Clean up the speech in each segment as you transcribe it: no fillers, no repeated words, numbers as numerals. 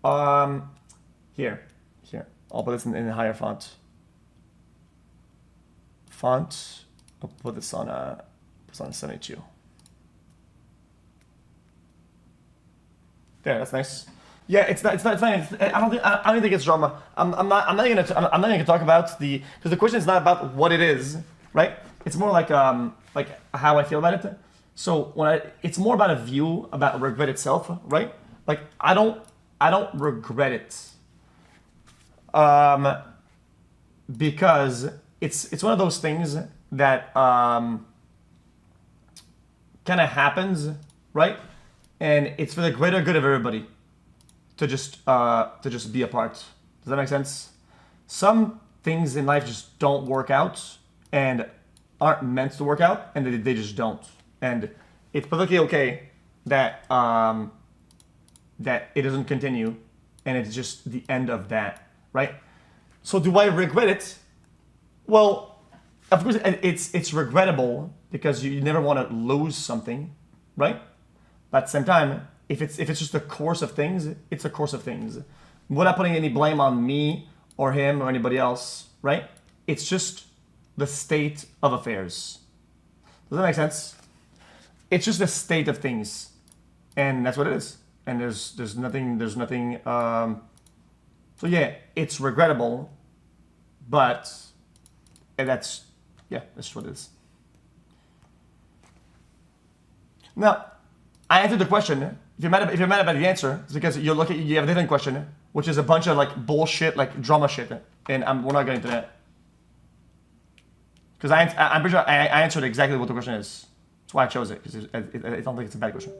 Um, here. I'll put this in a higher font. I'll put this on a 72. There, that's nice. Yeah, it's not. I don't think it's drama. I'm not gonna talk about because the question is not about what it is, right? It's more like how I feel about it. So it's more about a view about regret itself, right? Like I don't regret it, because it's one of those things that kind of happens, right? And it's for the greater good of everybody to just be a part. Does that make sense? Some things in life just don't work out and aren't meant to work out, and they just don't. And it's perfectly okay that that it doesn't continue, and it's just the end of that, right? So do I regret it? Well, of course, it's regrettable because you never want to lose something, right? But at the same time, if it's just a course of things, it's a course of things. We're not putting any blame on me or him or anybody else, right? It's just the state of affairs. Does that make sense? It's just the state of things, and that's what it is. And there's nothing. So yeah, it's regrettable, but that's what it is. Now, I answered the question. If you're mad about the answer, it's because you have a different question, which is a bunch of like bullshit, like drama shit, and we're not getting into that. Because I'm pretty sure I answered exactly what the question is. That's why I chose it, because I don't think it's a bad question.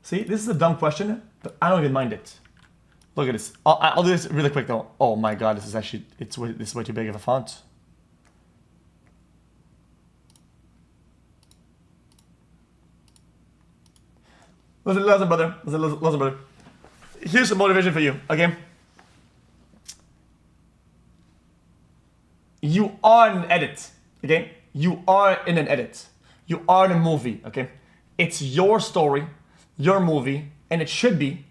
See, this is a dumb question, but I don't even mind it. Look at this. I'll do this really quick though. Oh my god, this is way too big of a font. Listen, brother. Listen, brother. Here's some motivation for you, okay? You are in an edit, okay? You are in an edit. You are in a movie, okay? It's your story, your movie, and it should be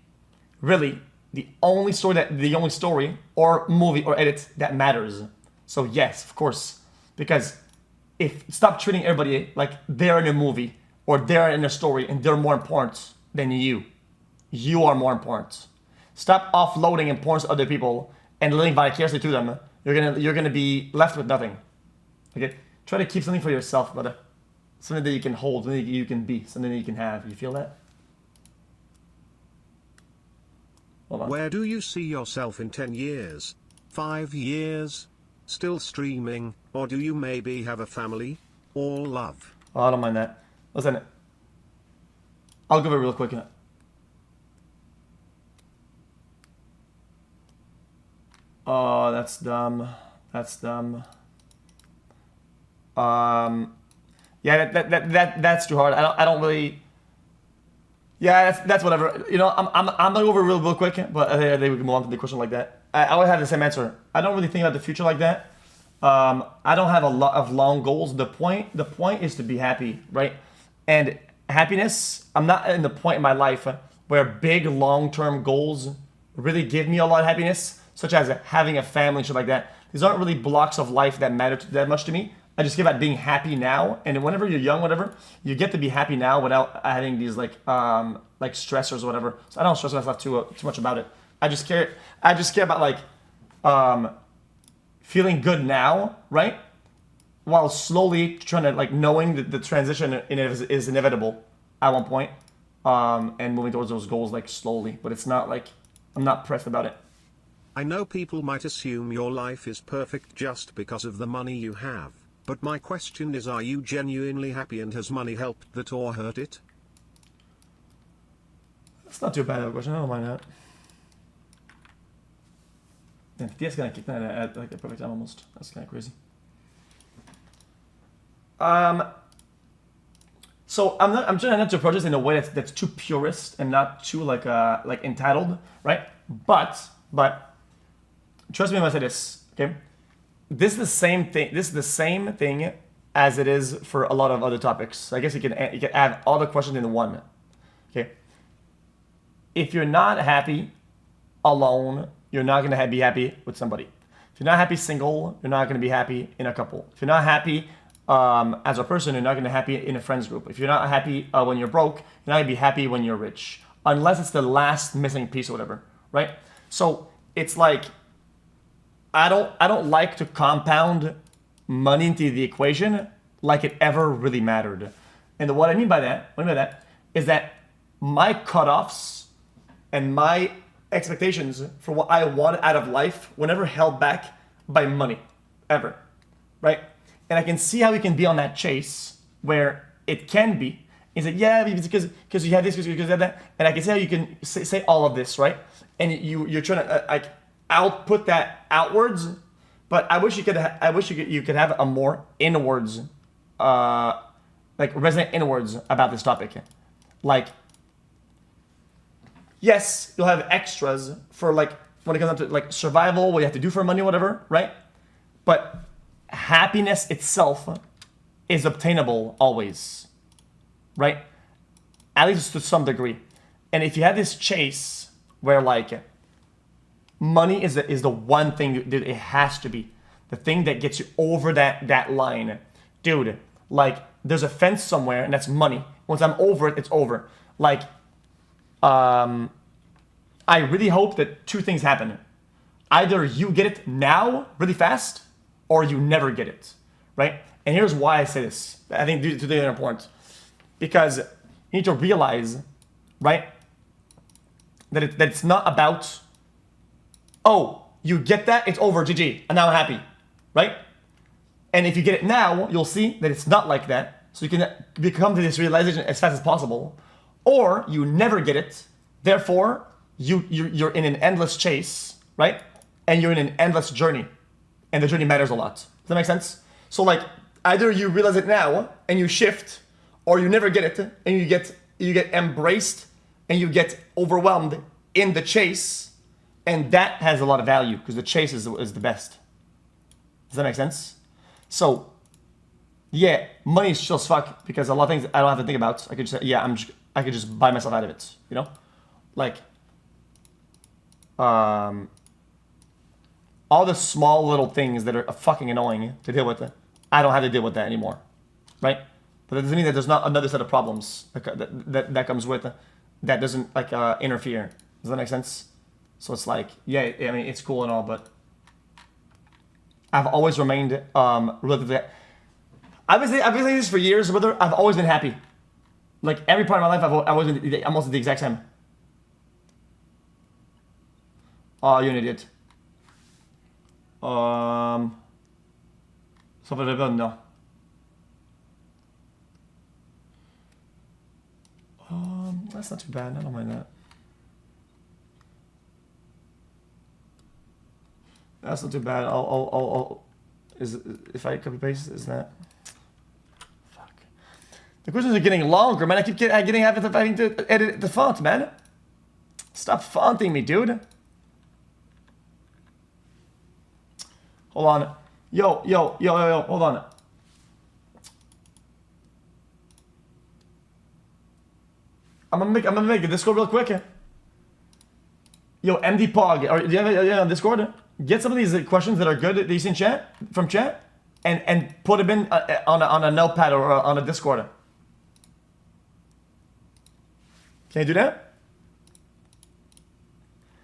really the only story or movie or edit that matters. So yes, of course, because stop treating everybody like they're in a movie or they're in a story and they're more important than you. You are more important. Stop offloading importance to other people and living vicariously to them. You're gonna be left with nothing. Okay? Try to keep something for yourself, brother. Something that you can hold, something that you can be, something that you can have. You feel that? Hold on. Where do you see yourself in 10 years? 5 years? Still streaming? Or do you maybe have a family? All love. Oh, I don't mind that. Listen, I'll give it real quick. Oh, that's dumb. That's dumb. Yeah, that's too hard. I don't really. Yeah, that's whatever. You know, I'm gonna go over real quick, but I think we can move on to the question like that. I would have the same answer. I don't really think about the future like that. I don't have a lot of long goals. The point is to be happy, right? And happiness. I'm not in the point in my life where big long-term goals really give me a lot of happiness, such as having a family and shit like that. These aren't really blocks of life that matter that much to me. I just care about being happy now, and whenever you're young, whatever, you get to be happy now without having these like stressors or whatever. So I don't stress myself too much about it. I just care about like feeling good now, right? While slowly trying to like knowing that the transition is inevitable at one point, and moving towards those goals like slowly. But it's not like I'm not pressed about it. I know people might assume your life is perfect just because of the money you have. But my question is, are you genuinely happy, and has money helped that or hurt it? That's not too bad of a question. I don't mind that. Yeah, DS gonna kick that at like the perfect time almost. That's kind of crazy. So I'm trying not to approach this in a way that's too purist and not too like entitled, right? But trust me when I say this, okay? This is the same thing. This is the same thing as it is for a lot of other topics. So I guess you can add all the questions in one. Okay. If you're not happy alone, you're not gonna be happy with somebody. If you're not happy single, you're not gonna be happy in a couple. If you're not happy as a person, you're not gonna be happy in a friends group. If you're not happy when you're broke, you're not gonna be happy when you're rich, unless it's the last missing piece or whatever, right? So it's like I don't like to compound money into the equation like it ever really mattered. And what I mean by that is that my cutoffs and my expectations for what I want out of life were never held back by money, ever, right? And I can see how we can be on that chase where it can be. Is that yeah, because you had this, because you had that, and I can see how you can say all of this, right? And you're trying to like output that outwards, but I wish you could have a more inwards, like resonate inwards about this topic, like. Yes, you'll have extras for like when it comes down to like survival, what you have to do for money, whatever, right? But happiness itself is obtainable always, right? At least to some degree. And if you have this chase where like money is the one thing that it has to be, the thing that gets you over that line, dude. Like there's a fence somewhere and that's money. Once I'm over it, it's over. Like. I really hope that two things happen. Either you get it now really fast or you never get it, right? And here's why I say this. I think today are important. Because you need to realize, right, that it's not about, oh, you get that, it's over, GG, and now I'm happy, right? And if you get it now, you'll see that it's not like that. So you can become to this realization as fast as possible. Or you never get it, therefore you're in an endless chase, right? And you're in an endless journey, and the journey matters a lot. Does that make sense? So like either you realize it now and you shift, or you never get it and you get embraced and you get overwhelmed in the chase, and that has a lot of value because the chase is the best. Does that make sense? So yeah, money is chill as fuck because a lot of things I don't have to think about. I could just say, yeah, I could just buy myself out of it, you know? Like, all the small little things that are fucking annoying to deal with, I don't have to deal with that anymore, right? But that doesn't mean that there's not another set of problems that comes with that doesn't like interfere. Does that make sense? So it's like, yeah, I mean, it's cool and all, but I've always remained relatively. I've been saying this for years, brother. I've always been happy. Like every part of my life, I've always been almost the exact same. Oh, you're an idiot. Ça va répondre, non. That's not too bad. I don't mind that. That's not too bad. I'll if I copy paste, is that? Fuck. The questions are getting longer, man. I keep having to edit the font, man. Stop fonting me, dude. Hold on. Yo, hold on. I'm gonna make a Discord real quick. Yo, MD Pog, do you have it on Discord? Get some of these questions that are good that you see in chat, from chat, and put them in on a notepad or on a Discord. Can you do that?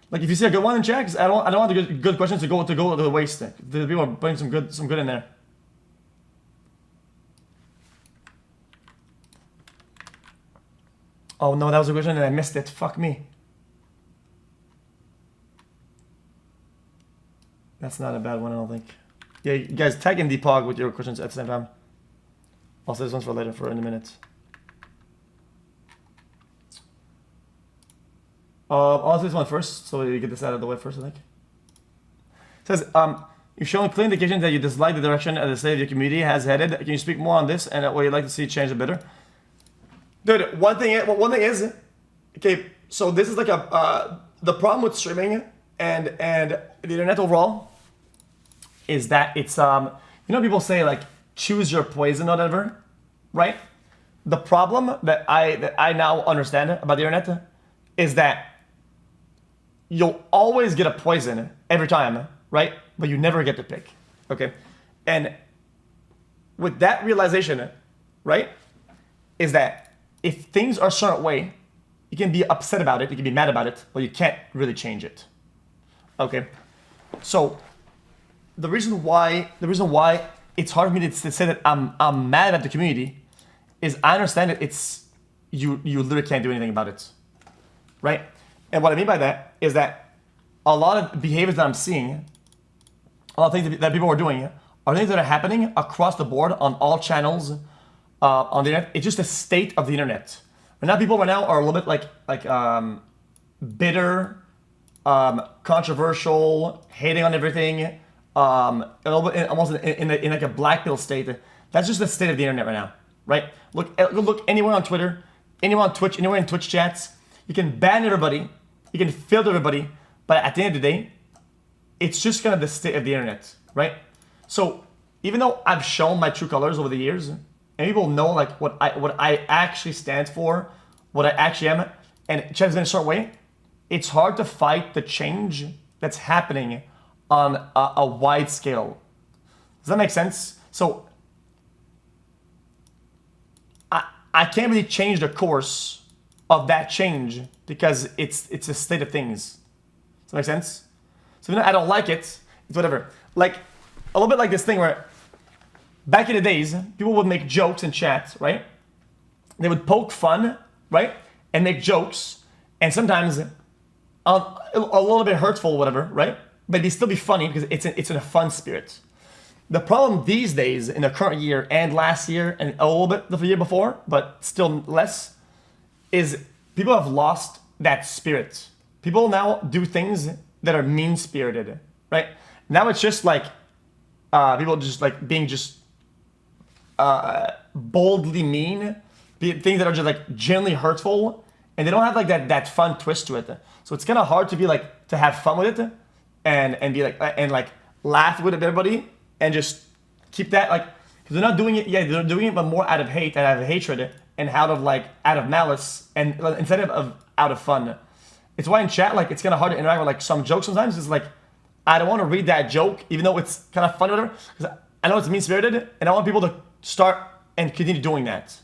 Like if you see a good one in chat, 'cause I don't want the good questions to go to the waste. The people are putting some good in there. Oh no, that was a question and I missed it. Fuck me. That's not a bad one, I don't think. Yeah, you guys tag in Depog with your questions at the same time. I'll save this one for later, in a minute. I'll say this one first, so you get this out of the way first, I think. It says, you've shown clear indications that you dislike the direction that the state of your community has headed. Can you speak more on this and what you'd like to see change it better? Dude, one thing is, okay, so this is like the problem with streaming and the internet overall is that it's, you know, people say like, choose your poison, or whatever, right? The problem that I now understand about the internet is that you'll always get a poison every time, right? But you never get to pick, okay? And with that realization, right, is that if things are a certain way, you can be upset about it, you can be mad about it, but you can't really change it, okay? So the reason why it's hard for me to say that I'm mad at the community is I understand that it's you literally can't do anything about it, right? And what I mean by that is that a lot of behaviors that I'm seeing, a lot of things that people are doing, are things that are happening across the board on all channels on the internet. It's just the state of the internet. Right now, people right now are a little bit like bitter, controversial, hating on everything, a little bit almost in like a black pill state. That's just the state of the internet right now, right? Look anywhere on Twitter, anywhere on Twitch, anywhere in Twitch chats. You can ban everybody, you can filter everybody, but at the end of the day, it's just kind of the state of the internet, right? So even though I've shown my true colors over the years, and people know like what I actually stand for, what I actually am, and it changes in a certain way, it's hard to fight the change that's happening on a wide scale. Does that make sense? So I can't really change the course of that change because it's a state of things. Does that make sense? So even though I don't like it, it's whatever. Like a little bit like this thing where back in the days, people would make jokes in chat, right? They would poke fun, right? And make jokes, and sometimes a little bit hurtful, whatever, right? But they still be funny because it's in a fun spirit. The problem these days, in the current year and last year and a little bit the year before, but still less, is people have lost that spirit. People now do things that are mean-spirited, right? Now it's just like people just like being just boldly mean, things that are just like genuinely hurtful, and they don't have like that fun twist to it. So it's kind of hard to be like to have fun with it and be like and like laugh with everybody and just keep that like because they're not doing it. Yeah, they're doing it, but more out of hate and out of hatred and out of malice and instead of out of fun. It's why in chat like it's kind of hard to interact with like some jokes sometimes. It's like I don't want to read that joke even though it's kind of fun or whatever because I know it's mean-spirited and I want people to start and continue doing that.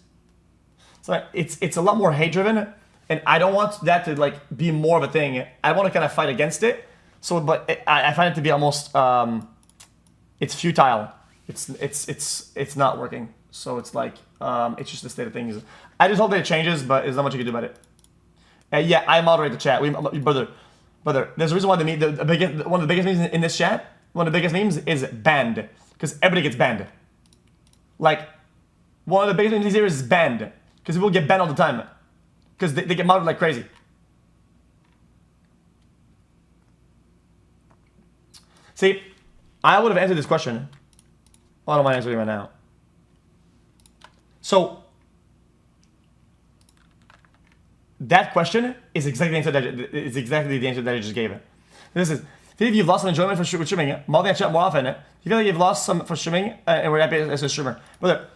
So it's a lot more hate-driven, and I don't want that to like be more of a thing. I want to kind of fight against it. So, but I find it to be almost it's futile. It's not working. So it's like it's just the state of things. I just hope that it changes, but there's not much you can do about it. Yeah, I moderate the chat. Brother. There's a reason why one of the biggest memes in this chat. One of the biggest memes is banned because everybody gets banned. Like one of the biggest memes here is banned because people get banned all the time because they get modded like crazy. See, I would have answered this question. I don't mind answering right now. So that question is exactly the answer that I just gave. This is if you've lost some enjoyment for streaming, more than chat more often. If you feel like you've lost some for streaming, and we're happy as a streamer. But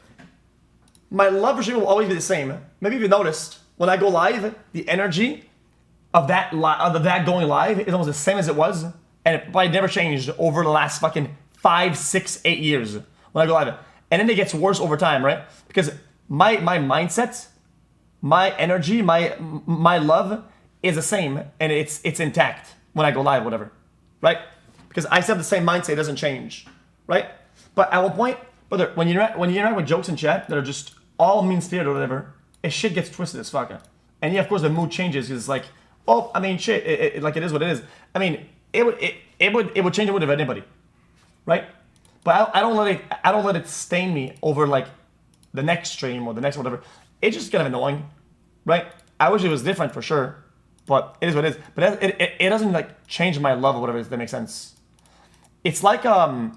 my love for streaming will always be the same. Maybe if you noticed, when I go live, the energy of that going live is almost the same as it was, and it probably never changed over the last fucking 5, 6, 8 years when I go live. And then it gets worse over time, right? Because my mindset, my energy, my love is the same, and it's intact when I go live, whatever, right? Because I still have the same mindset, it doesn't change, right? But at one point, brother, when you interact with jokes in chat that are just all mean-spirited or whatever, shit gets twisted as fuck. And yeah, of course, the mood changes because it's like, oh, I mean, shit, it like it is what it is. I mean, it would change the mood of anybody, right? But I don't let it stain me over like the next stream or the next whatever. It's just kind of annoying, right? I wish it was different for sure, but it is what it is. But it doesn't like change my love or whatever. If that makes sense. It's like yeah,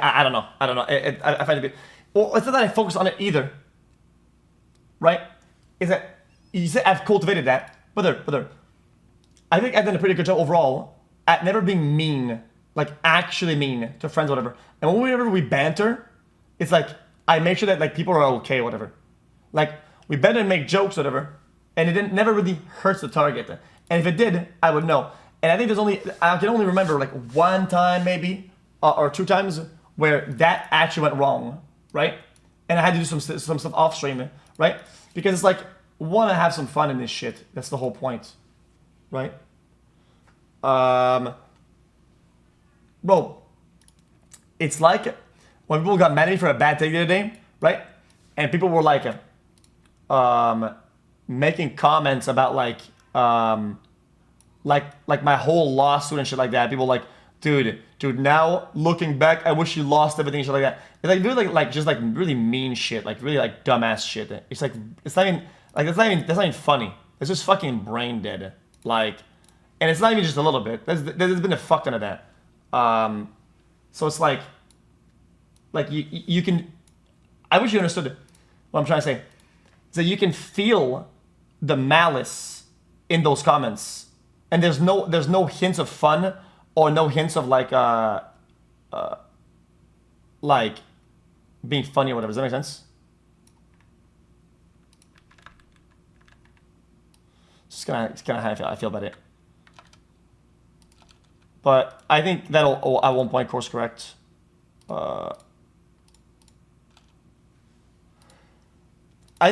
I don't know. I find it. Well, it's not that I focus on it either. Right? Is that you say I've cultivated that, but I think I've done a pretty good job overall at never being mean, like actually mean to friends or whatever. And whenever we banter, it's like I make sure that like people are okay or whatever. Like we banter and make jokes or whatever, and it didn't never really hurts the target. And if it did, I would know. And I think I can only remember like one time maybe or two times where that actually went wrong, right? And I had to do some stuff off stream, right? Because it's like want to have some fun in this shit. That's the whole point, right? Bro, it's like when people got mad at me for a bad take the other day, right? And people were like, making comments about like my whole lawsuit and shit like that. People like, dude, now looking back, I wish you lost everything and shit like that. It's like really like just like really mean shit, like really like dumbass shit. It's like it's not even like that's not even funny. It's just fucking brain dead. Like, and it's not even just a little bit. There's been a fuck ton of that. So it's like you can. I wish you understood what I'm trying to say. So you can feel the malice in those comments, and there's no hints of fun or no hints of like being funny or whatever. Does that make sense? It's kind of how I feel about it. But I think that'll at one point course correct. I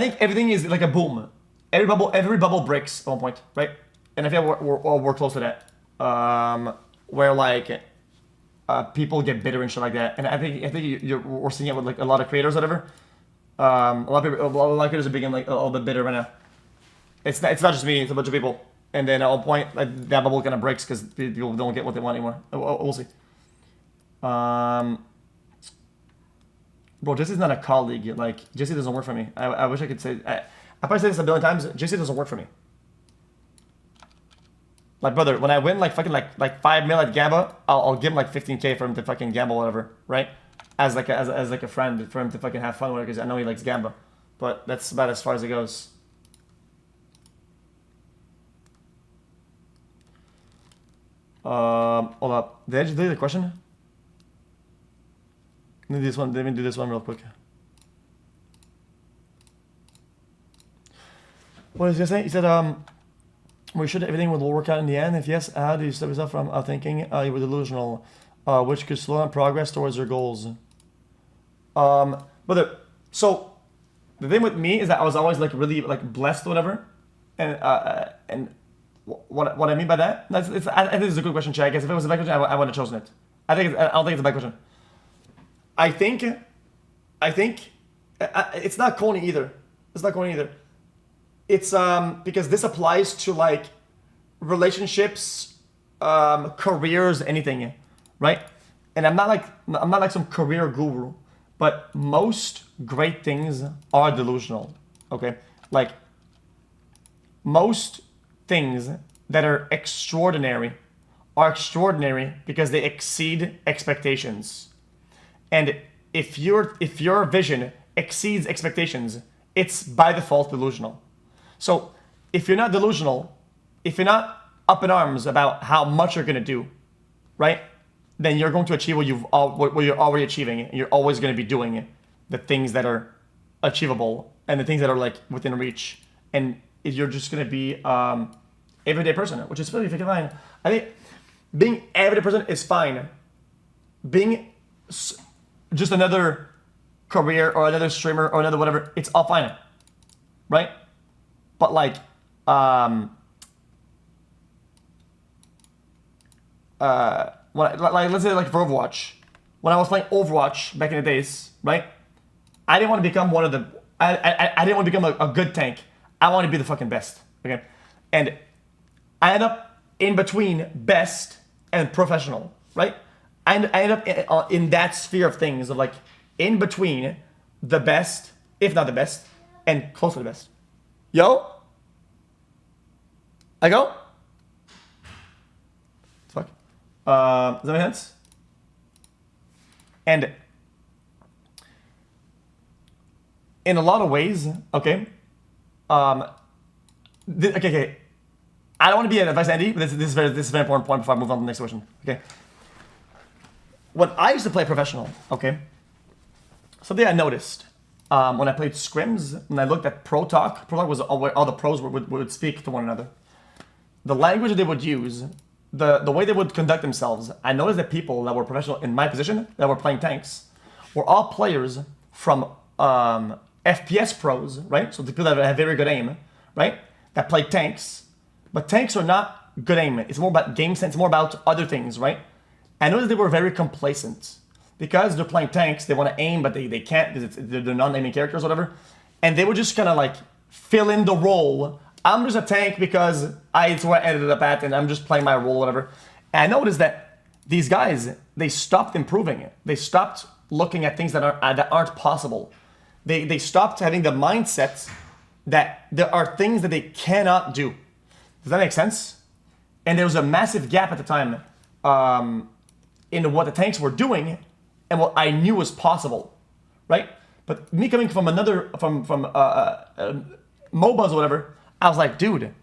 think everything is like a boom. Every bubble breaks at one point, right? And I feel we're close to that. Where like people get bitter and shit like that. And I think we're seeing it with like a lot of creators, or whatever. A lot of creators are being like a little bit bitter right now. It's not just me; it's a bunch of people. And then at one point, like that bubble kind of breaks because people don't get what they want anymore. We'll see. Bro, Jesse's not a colleague. Like Jesse doesn't work for me. I wish I could say. I probably say this a billion times. Jesse doesn't work for me. Like brother, when I win like fucking like 5 mil at Gamba, I'll give him like 15K for him to fucking gamble whatever, right? As like a friend for him to fucking have fun with it because I know he likes Gamba, but that's about as far as it goes. Hold up. Did I just delete the question? Let me do this one real quick. What is he saying? He said, we should everything will work out in the end. If yes, how do you stop yourself from thinking you were delusional, which could slow down progress towards your goals? So the thing with me is that I was always like really like blessed or whatever, and what I mean by that, I think it's a good question, Chad. I guess if it was a bad question, I would have chosen it. I don't think it's a bad question. I think it's not corny either. It's not corny either. It's because this applies to like relationships, careers, anything, right? And I'm not like some career guru, but most great things are delusional. Okay, like most things that are extraordinary because they exceed expectations. And if your vision exceeds expectations, it's by default delusional. So if you're not delusional, if you're not up in arms about how much you're gonna do, right? Then you're going to achieve what you're already achieving, and you're always going to be doing the things that are achievable and the things that are like within reach. And you're just going to be everyday person, which is really freaking fine. I think being everyday person is fine. Being just another career or another streamer or another whatever, it's all fine, right? But like, let's say like for Overwatch, when I was playing Overwatch back in the days, right? I didn't want to become one of the. I didn't want to become a good tank. I wanted to be the fucking best. Okay, and I ended up in between best and professional, right? I ended up in that sphere of things of like in between the best, if not the best, and close to the best. Yo, I go. Fuck. Does that make sense? And in a lot of ways, okay, Okay. I don't want to be an advice Andy, but this is a very important point before I move on to the next question. Okay. When I used to play professional, okay, something I noticed when I played scrims, when I looked at Pro Talk was all the pros would speak to one another. The language that they would use, the way they would conduct themselves, I noticed that people that were professional in my position, that were playing tanks, were all players from FPS pros, right? So the people that have very good aim, right? That play tanks. But tanks are not good aim. It's more about game sense, more about other things, right? I noticed they were very complacent. Because they're playing tanks, they want to aim, but they can't because they're non-aiming characters or whatever. And they would just kind of like fill in the role. I'm just a tank because it's where I ended up at and I'm just playing my role or whatever. And I noticed that these guys, they stopped improving it. They stopped looking at things that aren't possible. They stopped having the mindset that there are things that they cannot do. Does that make sense? And there was a massive gap at the time in what the tanks were doing and what I knew was possible, right? But me coming from MOBAs or whatever, I was like, dude,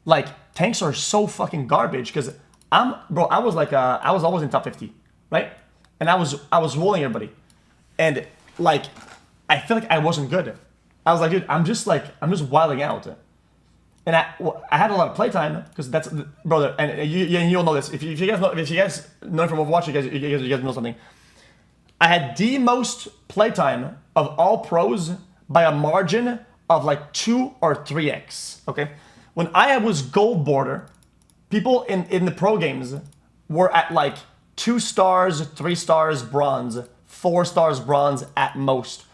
like tanks are so fucking garbage because I was always in top 50, right? And I was rolling everybody, and like I feel like I wasn't good. I was like, dude, I'm just wilding out. And I had a lot of playtime because that's brother, and you'll know this if you guys know from Overwatch, you guys know something. I had the most playtime of all pros by a margin of like 2 or 3x. Okay, when I was gold border, people in the pro games were at like 2 stars, 3 stars, bronze, 4 stars, bronze at most.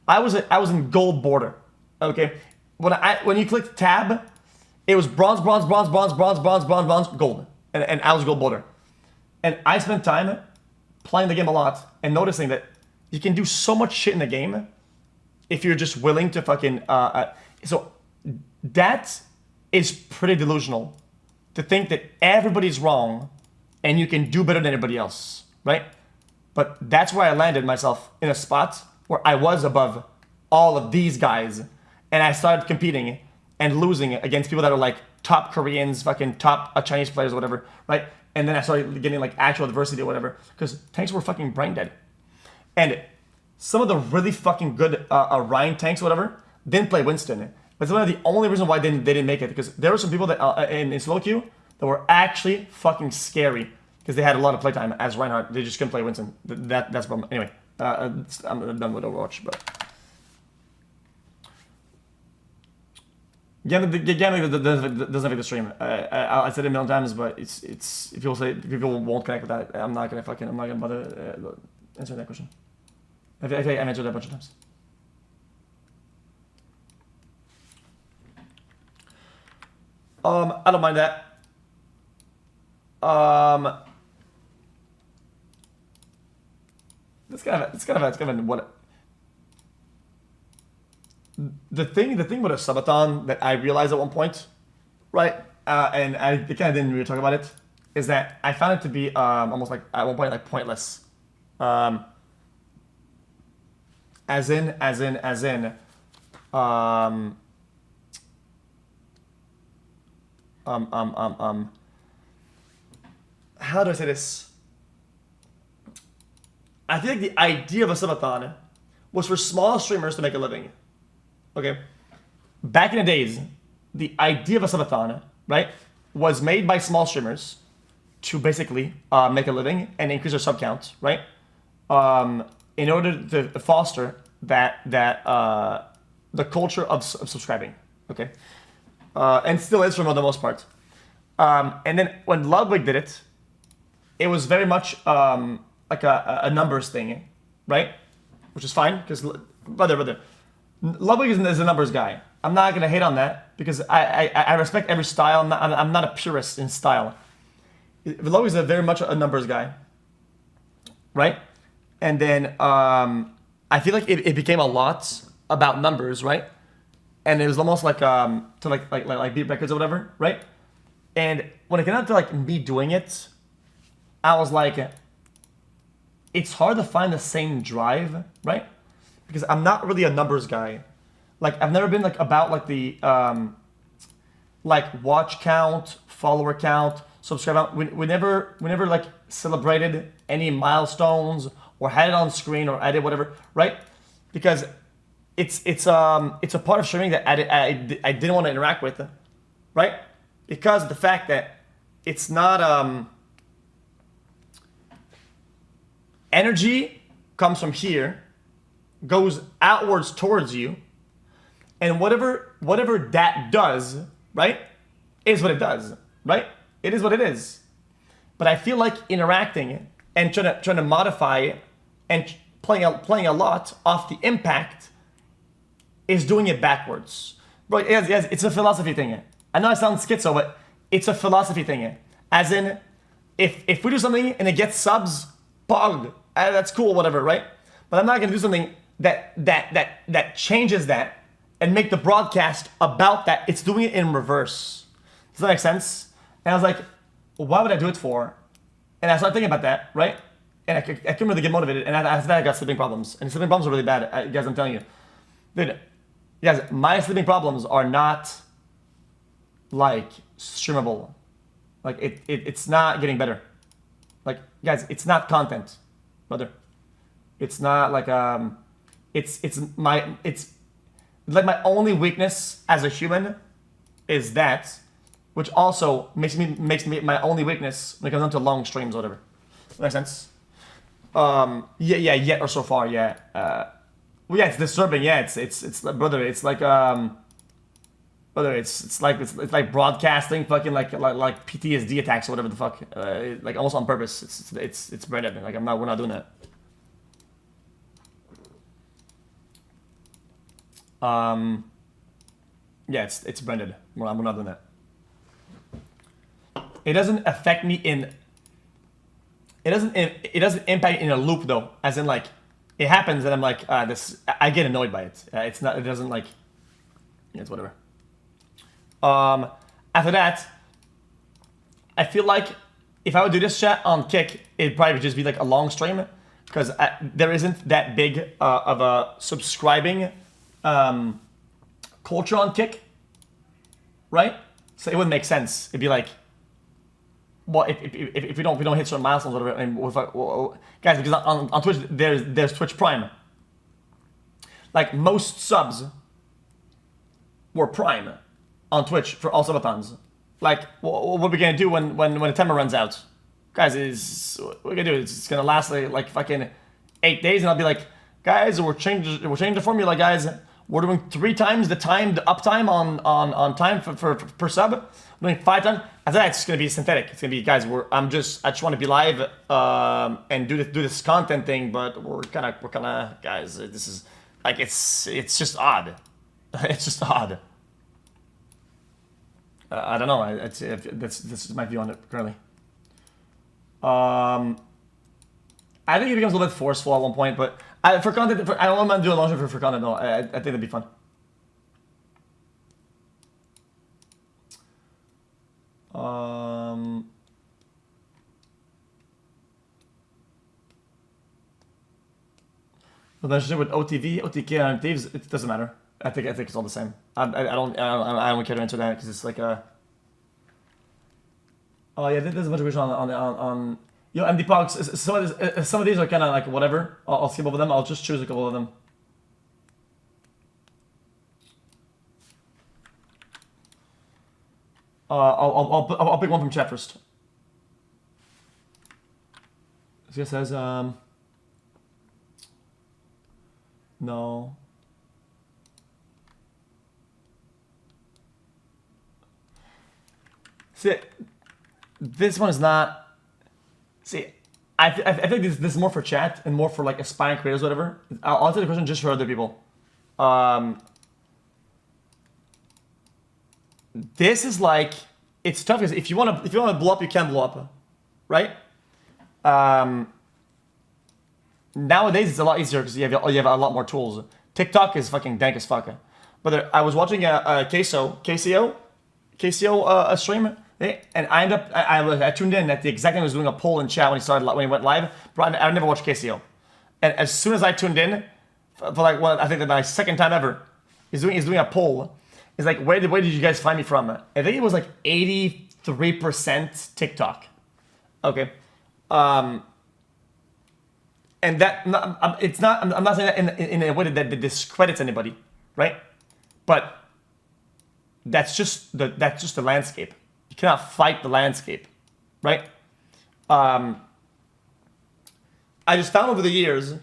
I was in gold border. Okay, when you clicked tab, it was bronze, gold, and I was gold border, and I spent time playing the game a lot and noticing that you can do so much shit in the game if you're just willing to fucking so that is pretty delusional to think that everybody's wrong and you can do better than everybody else, right? But that's where I landed myself in a spot where I was above all of these guys, and I started competing and losing against people that are like top Koreans, fucking top Chinese players or whatever, right? And then I started getting like actual adversity or whatever because tanks were fucking brain dead. And some of the really fucking good Ryan tanks or whatever didn't play Winston. That's one of the only reason why they didn't make it, because there were some people that in solo queue that were actually fucking scary because they had a lot of playtime as Reinhardt. They just couldn't play Winston. That's the problem. Anyway, I'm done with Overwatch, but. Gambling doesn't affect the stream. I said it a million times, but it's if people won't connect with that, I'm not gonna bother answering that question. I've answered that a bunch of times. I don't mind that. It's kind of what. The thing with a subathon that I realized at one point, right, and I kind of didn't really talk about it, is that I found it to be almost like at one point like pointless, as in, how do I say this? I feel like the idea of a subathon was for small streamers to make a living. Okay, back in the days, the idea of a subathon, right, was made by small streamers to basically make a living and increase their sub count, right, in order to foster that the culture of subscribing, okay, and still is for the most part. And then when Ludwig did it, it was very much like a numbers thing, right, which is fine because brother. Ludwig is a numbers guy. I'm not gonna hate on that because I respect every style. I'm not a purist in style. Ludwig is very much a numbers guy, right? And then I feel like it became a lot about numbers, right? And it was almost like to like beat records or whatever, right? And when it came down to like me doing it, I was like, it's hard to find the same drive, right? Because I'm not really a numbers guy. Like I've never been like about like the like watch count, follower count, subscribe count. We never like celebrated any milestones or had it on screen or I did whatever, right? Because it's a part of streaming that I didn't want to interact with, right? Because of the fact that it's not energy comes from here, goes outwards towards you, and whatever that does, right, is what it does, right? It is what it is. But I feel like interacting and trying to modify it and playing a lot off the impact is doing it backwards. But yes, it's a philosophy thing. I know I sound schizo, but it's a philosophy thing. As in, if we do something and it gets subs, pog, that's cool, whatever, right? But I'm not gonna do something that changes that and make the broadcast about that. It's doing it in reverse. Does that make sense? And I was like, well, why would I do it for? And I started thinking about that, right? And I couldn't really get motivated. And after that, I got sleeping problems. And sleeping problems are really bad, guys, I'm telling you. Dude, guys, my sleeping problems are not like streamable. Like it's not getting better. Like, guys, it's not content, brother. It's not like it's like my only weakness as a human is that, which also makes me my only weakness when it comes down to long streams or whatever. Does that make sense? Yet or so far, yeah. Well, yeah, it's disturbing. Yeah, it's brother. It's like brother. It's like broadcasting fucking like PTSD attacks or whatever the fuck. Like almost on purpose. It's branded. Like we're not doing that. Yeah, it's branded. We're not doing that. It doesn't affect me in. It doesn't impact in a loop though, as in like it happens and I'm like this. I get annoyed by it. It's not. It doesn't like. It's whatever. After that, I feel like if I would do this chat on Kick, it'd probably just be like a long stream because there isn't that big of a subscribing culture on Kick, right? So it wouldn't make sense. It'd be like, well, if we don't hit certain milestones or whatever, and guys, because on Twitch there's Twitch Prime. Like most subs were Prime on Twitch for all Subathons. Like, what are we gonna do when the timer runs out? Guys, what we're gonna do? It's gonna last like fucking 8 days, and I'll be like, guys, we're changing the formula, guys. We're doing 3 times the uptime on time for per sub. We're doing 5 times. After that, it's gonna be synthetic. It's gonna be, guys. I just want to be live and do this content thing, but we're kind of guys. This is like it's just odd. It's just odd. I don't know. This is my view on it currently. I think it becomes a little bit forceful at one point, but for content, I don't want to do a long for content. No, I think that'd be fun. Relationship with OTV, OTK, and thieves, it doesn't matter. I think it's all the same. I don't care to answer that because it's like a. Oh yeah, there's a bunch of questions on yo, MD Pogs. Some of these are kind of like whatever. I'll skip over them. I'll just choose a couple of them. I'll pick one from chat first. This guy says no. See, this one is not. See, I think this is more for chat and more for like aspiring creators, whatever. I'll answer the question just for other people. This is like, it's tough because if you want to blow up, you can blow up, right? Nowadays it's a lot easier because you have a lot more tools. TikTok is fucking dank as fuck. But I was watching a KCO stream. And I tuned in at the exact time he was doing a poll in chat when he went live. But I never watched KCO. And as soon as I tuned in, for like I think my second time ever, he's doing a poll, Is like, where did you guys find me from? I think it was like 83% TikTok. Okay. And that, it's not, I'm not saying that in a way that discredits anybody, right? But that's just the landscape. You cannot fight the landscape, right? I just found over the years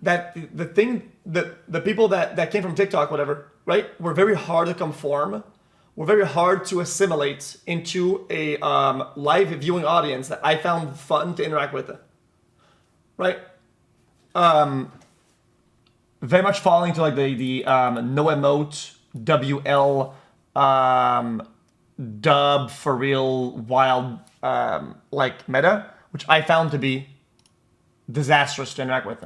that the people that came from TikTok, whatever, right, were very hard to conform, were very hard to assimilate into a live viewing audience that I found fun to interact with, right? Very much falling to like the no emote, WL, dub for real wild like meta, which I found to be disastrous to interact with.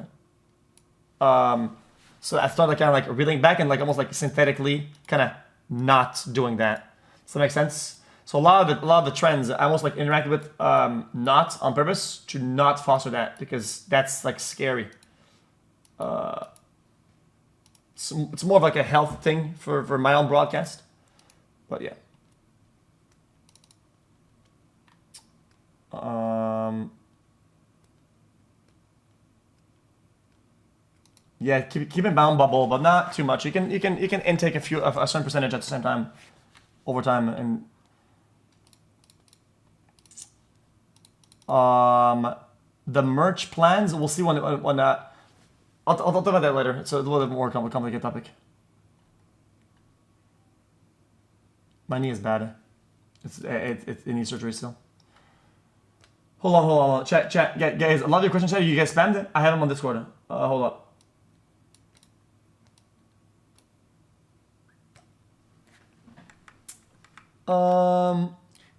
So I started kind of like reeling back and like almost like synthetically kind of not doing that. Does that make sense? So a lot of the trends I almost like interacted with not on purpose to not foster that, because that's like scary. It's more of like a health thing for my own broadcast. But yeah. Yeah, keep it bound bubble, but not too much. You can intake a certain percentage at the same time, over time, and the merch plans. We'll see when I'll talk about that later. It's a little bit more complicated topic. My knee is bad. It needs surgery still. Hold on. Chat, guys. A lot of your questions, chat, you guys spammed. I have them on Discord. Hold up.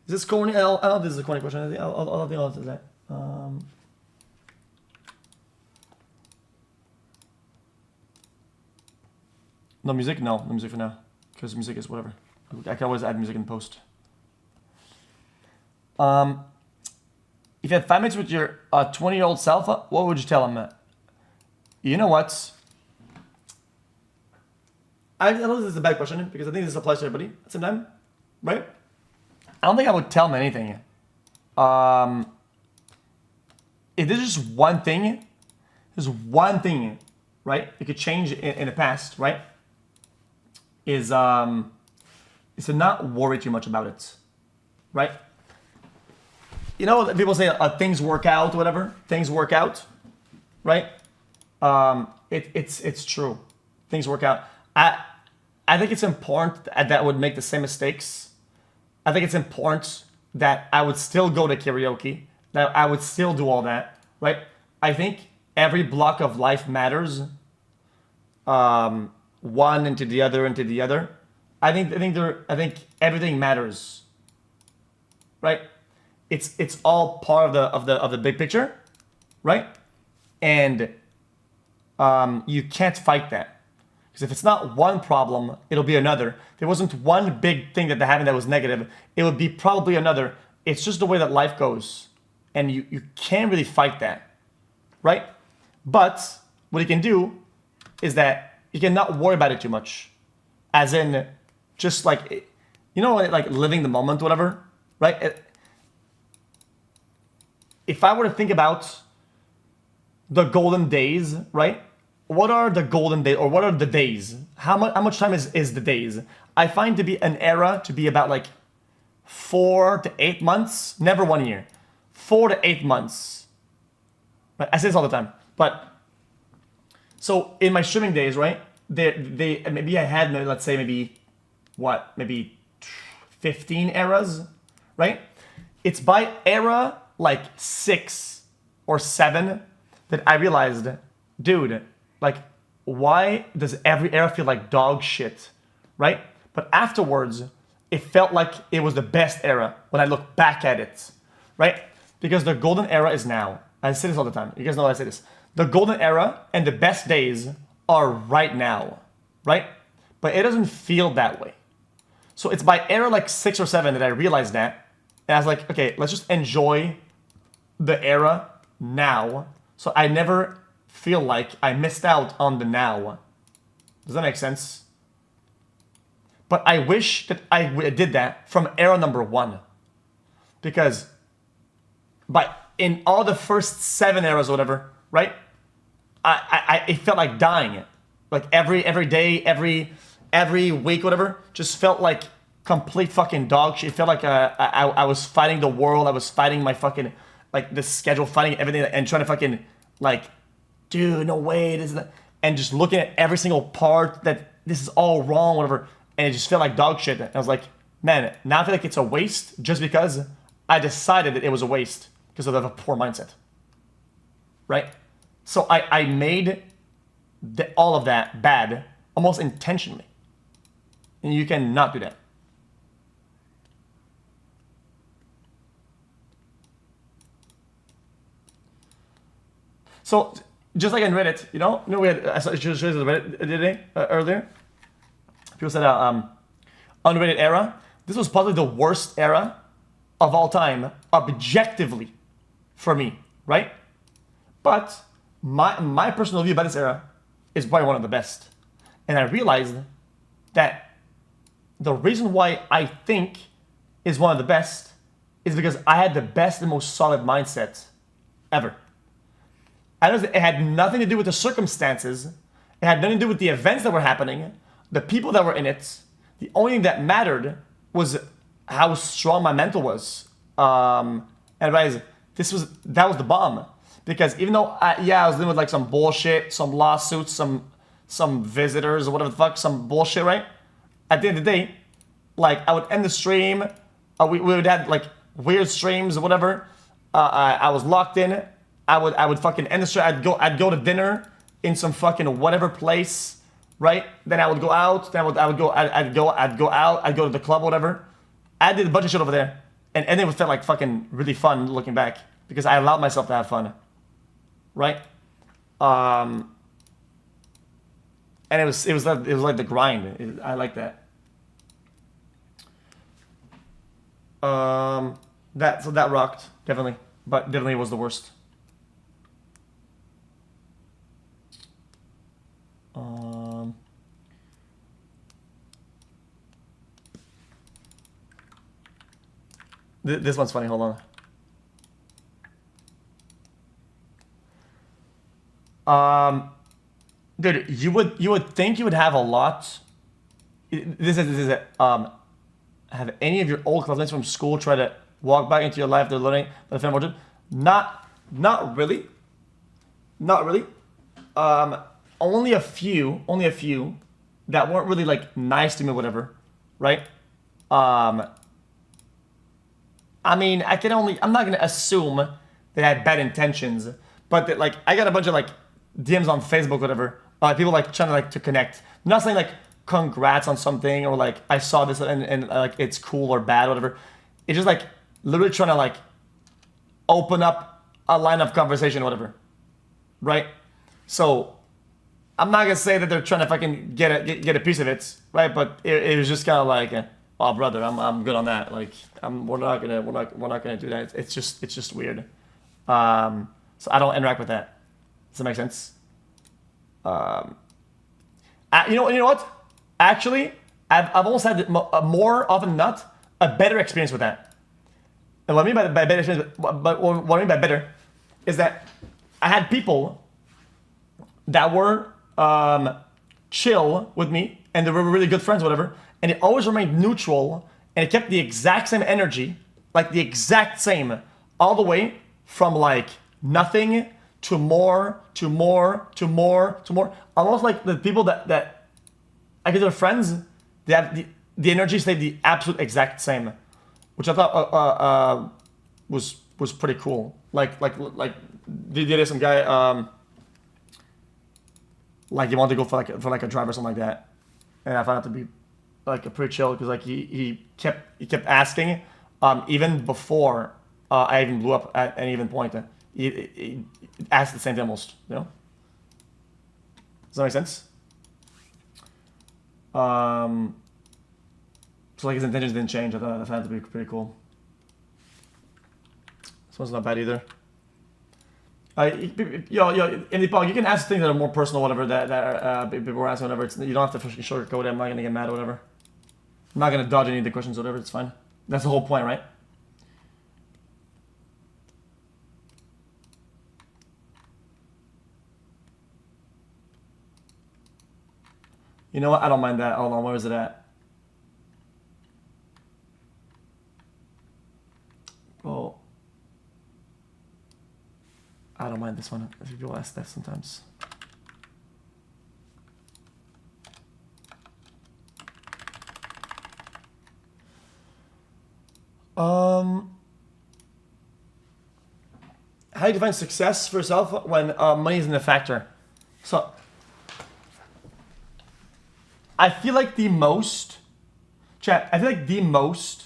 Is this corny? I don't know if this is a corny question. I'll think I'll answer that. No music? No music for now. Because music is whatever. I can always add music in post. If you had 5 minutes with your 20-year-old self, what would you tell him? You know what? I know this is a bad question because I think this applies to everybody at the same time, right? I don't think I would tell him anything. If there's just one thing, right? It could change in the past, right? Is to not worry too much about it, right? You know, people say things work out, whatever. Things work out, right? It's true. Things work out. I think it's important that I would make the same mistakes. I think it's important that I would still go to karaoke, that I would still do all that, right? I think every block of life matters. One into the other. I think everything matters, right? It's all part of the big picture, right? And you can't fight that. Because if it's not one problem, it'll be another. There wasn't one big thing that happened that was negative. It would be probably another. It's just the way that life goes. And you can't really fight that, right? But what you can do is that you cannot worry about it too much. As in, just like, you know, like living the moment, whatever, right? If I were to think about the golden days, right? What are the golden days, or what are the days? How much time is the days? I find to be an era to be about like 4 to 8 months, never 1 year. 4 to 8 months. Right? I say this all the time. But so in my streaming days, right? They maybe I had let's say maybe 15 eras, right? It's by era like 6 or 7 that I realized, dude, like, why does every era feel like dog shit, right? But afterwards, it felt like it was the best era when I look back at it, right? Because the golden era is now. I say this all the time. You guys know I say this. The golden era and the best days are right now, right? But it doesn't feel that way. So it's by era like 6 or 7 that I realized that. And I was like, okay, let's just enjoy the era now. So I never feel like I missed out on the now. Does that make sense? But I wish that I did that from era number 1. Because in all the first 7 eras or whatever, right? It felt like dying. Like every day, every week, whatever, just felt like complete fucking dog shit. It felt like I was fighting the world. I was fighting my fucking, like, the schedule, fighting everything, and trying to fucking, like, dude, no way, this is that. And just looking at every single part that this is all wrong, whatever. And it just felt like dog shit. And I was like, man, now I feel like it's a waste just because I decided that it was a waste because of a poor mindset. Right? So I made all of that bad almost intentionally. And you cannot do that. So just like in Reddit, we had I showed you the Reddit today earlier. People said on Reddit era, this was probably the worst era of all time, objectively, for me, right? But my personal view about this era is probably one of the best. And I realized that the reason why I think is one of the best is because I had the best and most solid mindset ever. It had nothing to do with the circumstances. It had nothing to do with the events that were happening, the people that were in it. The only thing that mattered was how strong my mental was. And I realized that was the bomb. Because even though I was dealing with like some bullshit, some lawsuits, some visitors or whatever the fuck, some bullshit, right? At the end of the day, like I would end the stream, we would have like weird streams or whatever. I was locked in. I would fucking end the stream. I'd go to dinner in some fucking whatever place, right? Then I would go out. Then I'd go out. I'd go to the club, whatever. I did a bunch of shit over there, and it felt like fucking really fun looking back because I allowed myself to have fun, right? And it was like the grind. I like that. That rocked definitely, but definitely was the worst. This one's funny. Hold on. Dude, you would think you would have a lot. This is it. Have any of your old classmates from school try to walk back into your life? They're learning, but if I'm not really. Only a few that weren't really like nice to me, or whatever, right? I mean, I'm not gonna assume they had bad intentions, but that, like, I got a bunch of like DMs on Facebook, whatever, people like trying to like to connect. I'm not saying like congrats on something or like I saw this and like it's cool or bad, whatever. It's just like literally trying to like open up a line of conversation, whatever, right? So I'm not gonna say that they're trying to fucking get a piece of it, right? But it was just kind of like, oh brother, I'm good on that. Like we're not gonna do that. It's just weird. So I don't interact with that. Does that make sense? You know what? Actually, I've almost had more often than not a better experience with that. And what I mean by better experience, but what I mean by better, is that I had people that were chill with me and they were really good friends, whatever, and it always remained neutral and it kept the exact same energy, like the exact same, all the way from like nothing to more to more to more to more. Almost like the people that I consider friends, they have the energy stayed the absolute exact same, which I thought was pretty cool. Like there is some guy like he wanted to go for like a drive or something like that, and I found it to be like a pretty chill because like he kept asking even before I even blew up at any given point. He asked the same thing almost, you know. Does that make sense? So like his intentions didn't change. I found it to be pretty cool. This one's not bad either. In the pod, you can ask things that are more personal, whatever that people were asking, whatever. You don't have to sugarcoat it. I'm not gonna get mad or whatever. I'm not gonna dodge any of the questions or whatever, it's fine. That's the whole point, right? You know what? I don't mind that. Hold on, where is it at? Oh. I don't mind this one. People ask that sometimes. How do you define success for yourself when money isn't a factor? So, I feel like the most, chat, I feel like the most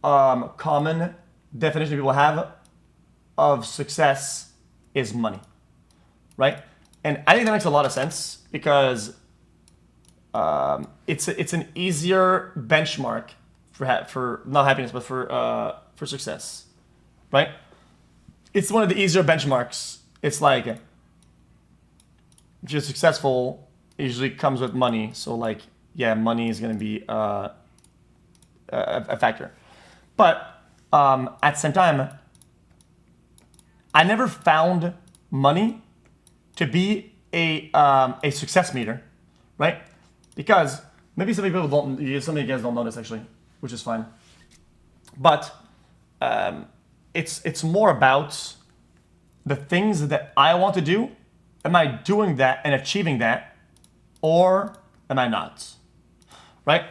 common definition people have of success is money, right? And I think that makes a lot of sense because it's an easier benchmark for not happiness, but for success, right? It's one of the easier benchmarks. It's like if you're successful, it usually comes with money. So like, yeah, money is going to be a factor. But at the same time, I never found money to be a success meter, right? Because maybe some people don't. Some of you guys don't know this actually, which is fine. But it's more about the things that I want to do. Am I doing that and achieving that, or am I not? Right?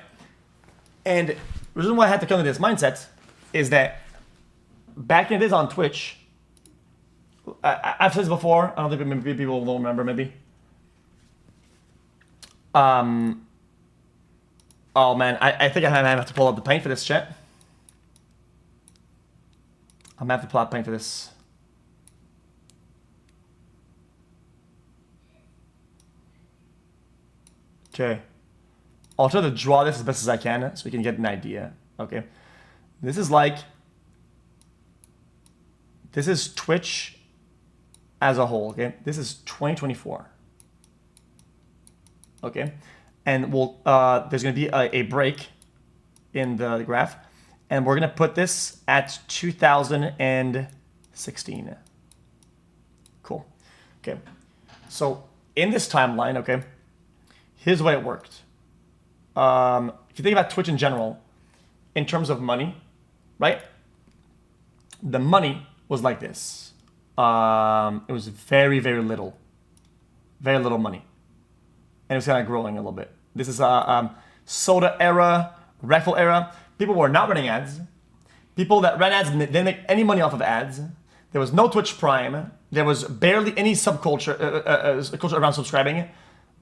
And the reason why I had to come to this mindset is that back in the days on Twitch, I've said this before. I don't think maybe people don't remember. Maybe. Oh man, I think I have to pull up the paint for this, chat. I'm gonna have to pull up paint for this. Okay. I'll try to draw this as best as I can so we can get an idea. Okay. This is Twitch as a whole, okay? This is 2024. Okay. And there's going to be a break in the graph. And we're going to put this at 2016. Cool. Okay. So in this timeline, okay, here's the way it worked. If you think about Twitch in general, in terms of money, right? The money was like this. It was very, very little. Very little money. And it was kind of growing a little bit. This is soda era, raffle era. People were not running ads. People that ran ads didn't make any money off of ads. There was no Twitch Prime. There was barely any subculture culture around subscribing.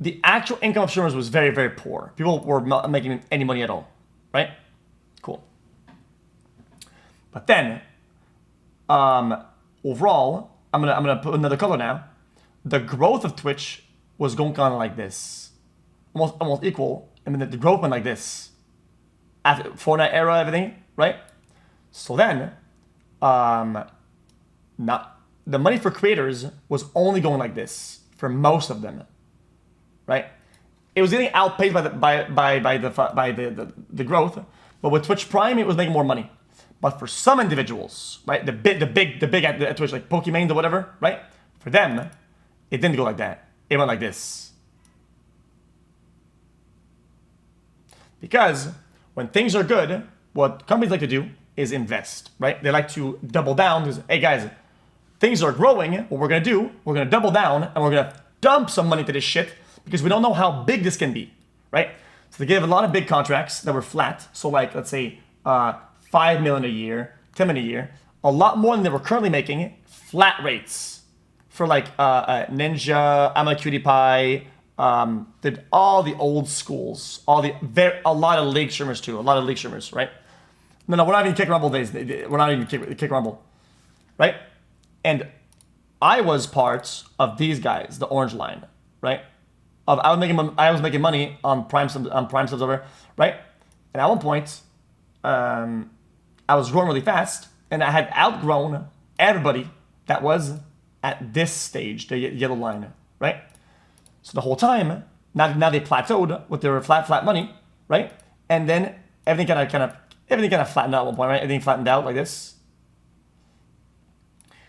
The actual income of streamers was very, very poor. People were not making any money at all, right? Cool. But then, overall, I'm gonna put another color now. The growth of Twitch was going kind of like this, almost equal, and then the growth went like this. After Fortnite era, everything, right? So then, the money for creators was only going like this for most of them, right? It was getting outpaced by the growth, but with Twitch Prime, it was making more money. But for some individuals, right, the big at Twitch, like Pokimane or whatever, right? For them, it didn't go like that. It went like this. Because when things are good, what companies like to do is invest, right? They like to double down because, hey guys, things are growing. What we're gonna do, we're gonna double down and we're gonna dump some money to this shit because we don't know how big this can be, right? So they gave a lot of big contracts that were flat. So like, let's say 5 million a year, 10 million a year, a lot more than they were currently making, flat rates for like Ninja, I'm a Cutie Pie, did all the old schools, a lot of league streamers too, right? No, we're not even Kick Rumble days. We're not even Kick Rumble, right? And I was part of these guys, the orange line, right? I was making money on Prime subs over, right? And at one point, I was growing really fast, and I had outgrown everybody that was at this stage, the yellow line, right? So the whole time, now they plateaued with their flat money, right? And then everything kind of flattened out at one point, right? Everything flattened out like this.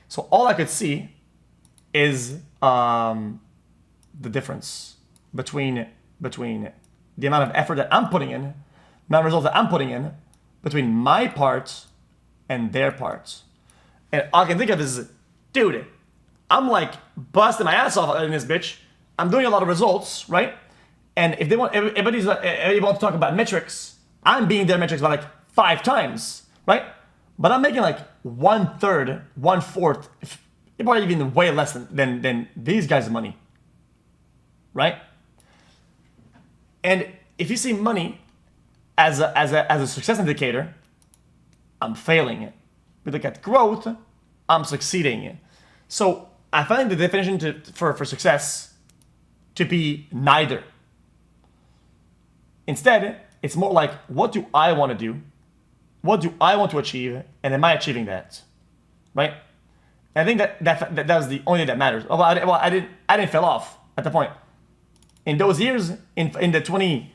So all I could see is the difference between the amount of effort that I'm putting in, the amount of results that I'm putting in, between my parts and their parts. And all I can think of is, dude, I'm like busting my ass off in this bitch. I'm doing a lot of results, right? And if everybody wants to talk about metrics, I'm beating their metrics by like 5 times, right? But I'm making like 1/3, 1/4, probably even way less than these guys' money, right? And if you see money as a success indicator, I'm failing it. We look at growth, I'm succeeding. So I find the definition for success to be neither. Instead, it's more like, what do I want to do? What do I want to achieve? And am I achieving that? Right? And I think that was the only thing that matters. Well, I didn't fail off at the point. In those years, in the 20,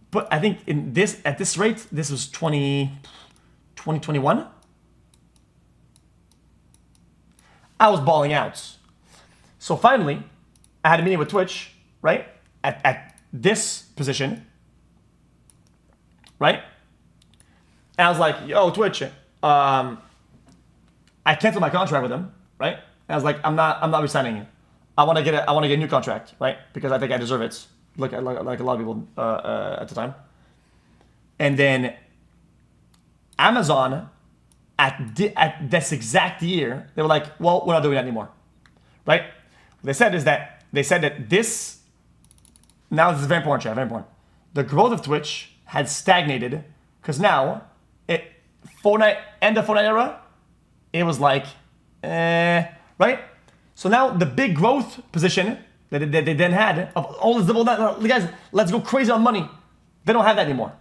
but I think at this rate, this was 2021. I was balling out. So finally, I had a meeting with Twitch, right? At this position, right? And I was like, yo, Twitch, I canceled my contract with them, right? And I was like, I'm not resigning it. I want to get a new contract, right? Because I think I deserve it, like a lot of people at the time. And then Amazon, at this exact year, they were like, well, we're not doing that anymore, right? What they said that this, now this is very important, chat, very important. The growth of Twitch had stagnated because now, end of Fortnite era, it was like, right? So now the big growth position that they then had of all this double, guys, let's go crazy on money. They don't have that anymore,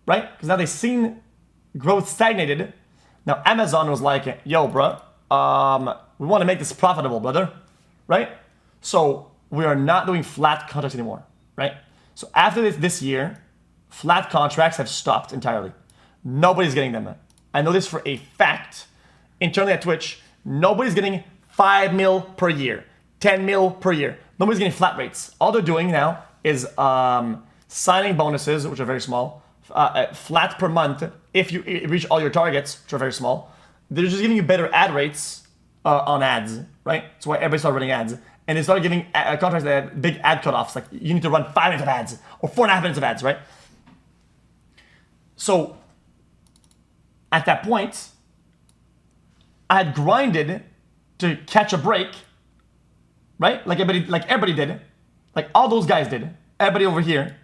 right? Because now they've seen growth stagnated. Now Amazon was like, yo, bro, we want to make this profitable, brother, right? So we are not doing flat contracts anymore, right? So after this year, flat contracts have stopped entirely. Nobody's getting them. I know this for a fact. Internally at Twitch, nobody's getting 5 mil per year, 10 mil per year. Nobody's getting flat rates. All they're doing now is signing bonuses, which are very small, flat per month if you reach all your targets, which are very small. They're just giving you better ad rates on ads, right? That's why everybody started running ads. And they started giving contracts that had big ad cutoffs, like you need to run 5 minutes of ads or 4.5 minutes of ads, right? So at that point, I had grinded to catch a break, right? Like everybody did, like all those guys did, everybody over here.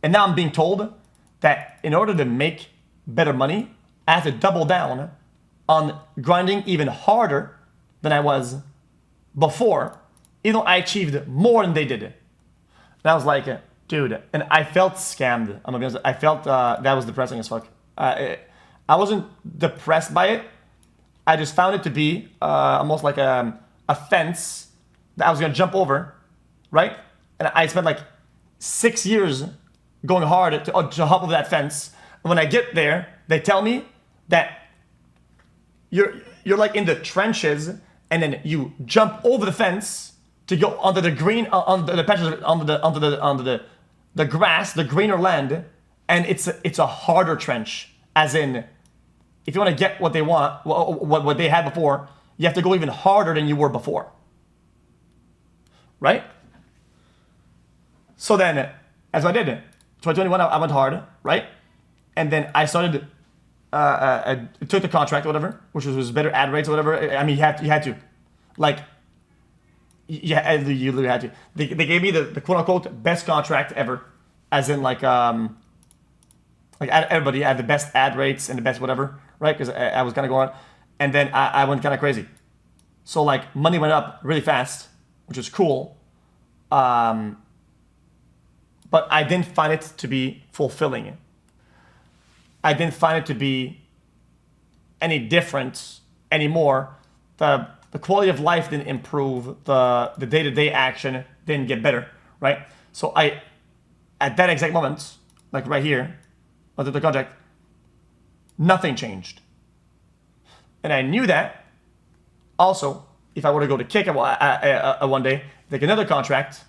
And now I'm being told that in order to make better money, I have to double down on grinding even harder than I was before, even though I achieved more than they did. And I was like, dude, and I felt scammed. I'm gonna be honest. I felt that was depressing as fuck. I wasn't depressed by it. I just found it to be almost like a fence that I was gonna jump over, right? And I spent like 6 years going hard to hop over that fence. And when I get there, they tell me that you're like in the trenches, and then you jump over the fence to go onto the green, onto the patches, onto the grass, the greener land, and it's a harder trench. As in, if you want to get what they want, what they had before, you have to go even harder than you were before, right? So then, as I did, 2021, I went hard, right? And then I started, I took the contract or whatever, which was better ad rates or whatever. I mean, you had to. Like, yeah, you literally had to. They gave me the quote unquote best contract ever, as in like everybody had the best ad rates and the best whatever, right? Because I was kind of going, and then I went kind of crazy. So like money went up really fast, which was cool. But I didn't find it to be fulfilling. I didn't find it to be any different anymore. The quality of life didn't improve. The day-to-day action didn't get better, right? So at that exact moment, like right here, I took the contract, nothing changed. And I knew that. Also, if I were to go to kick one day, take another contract,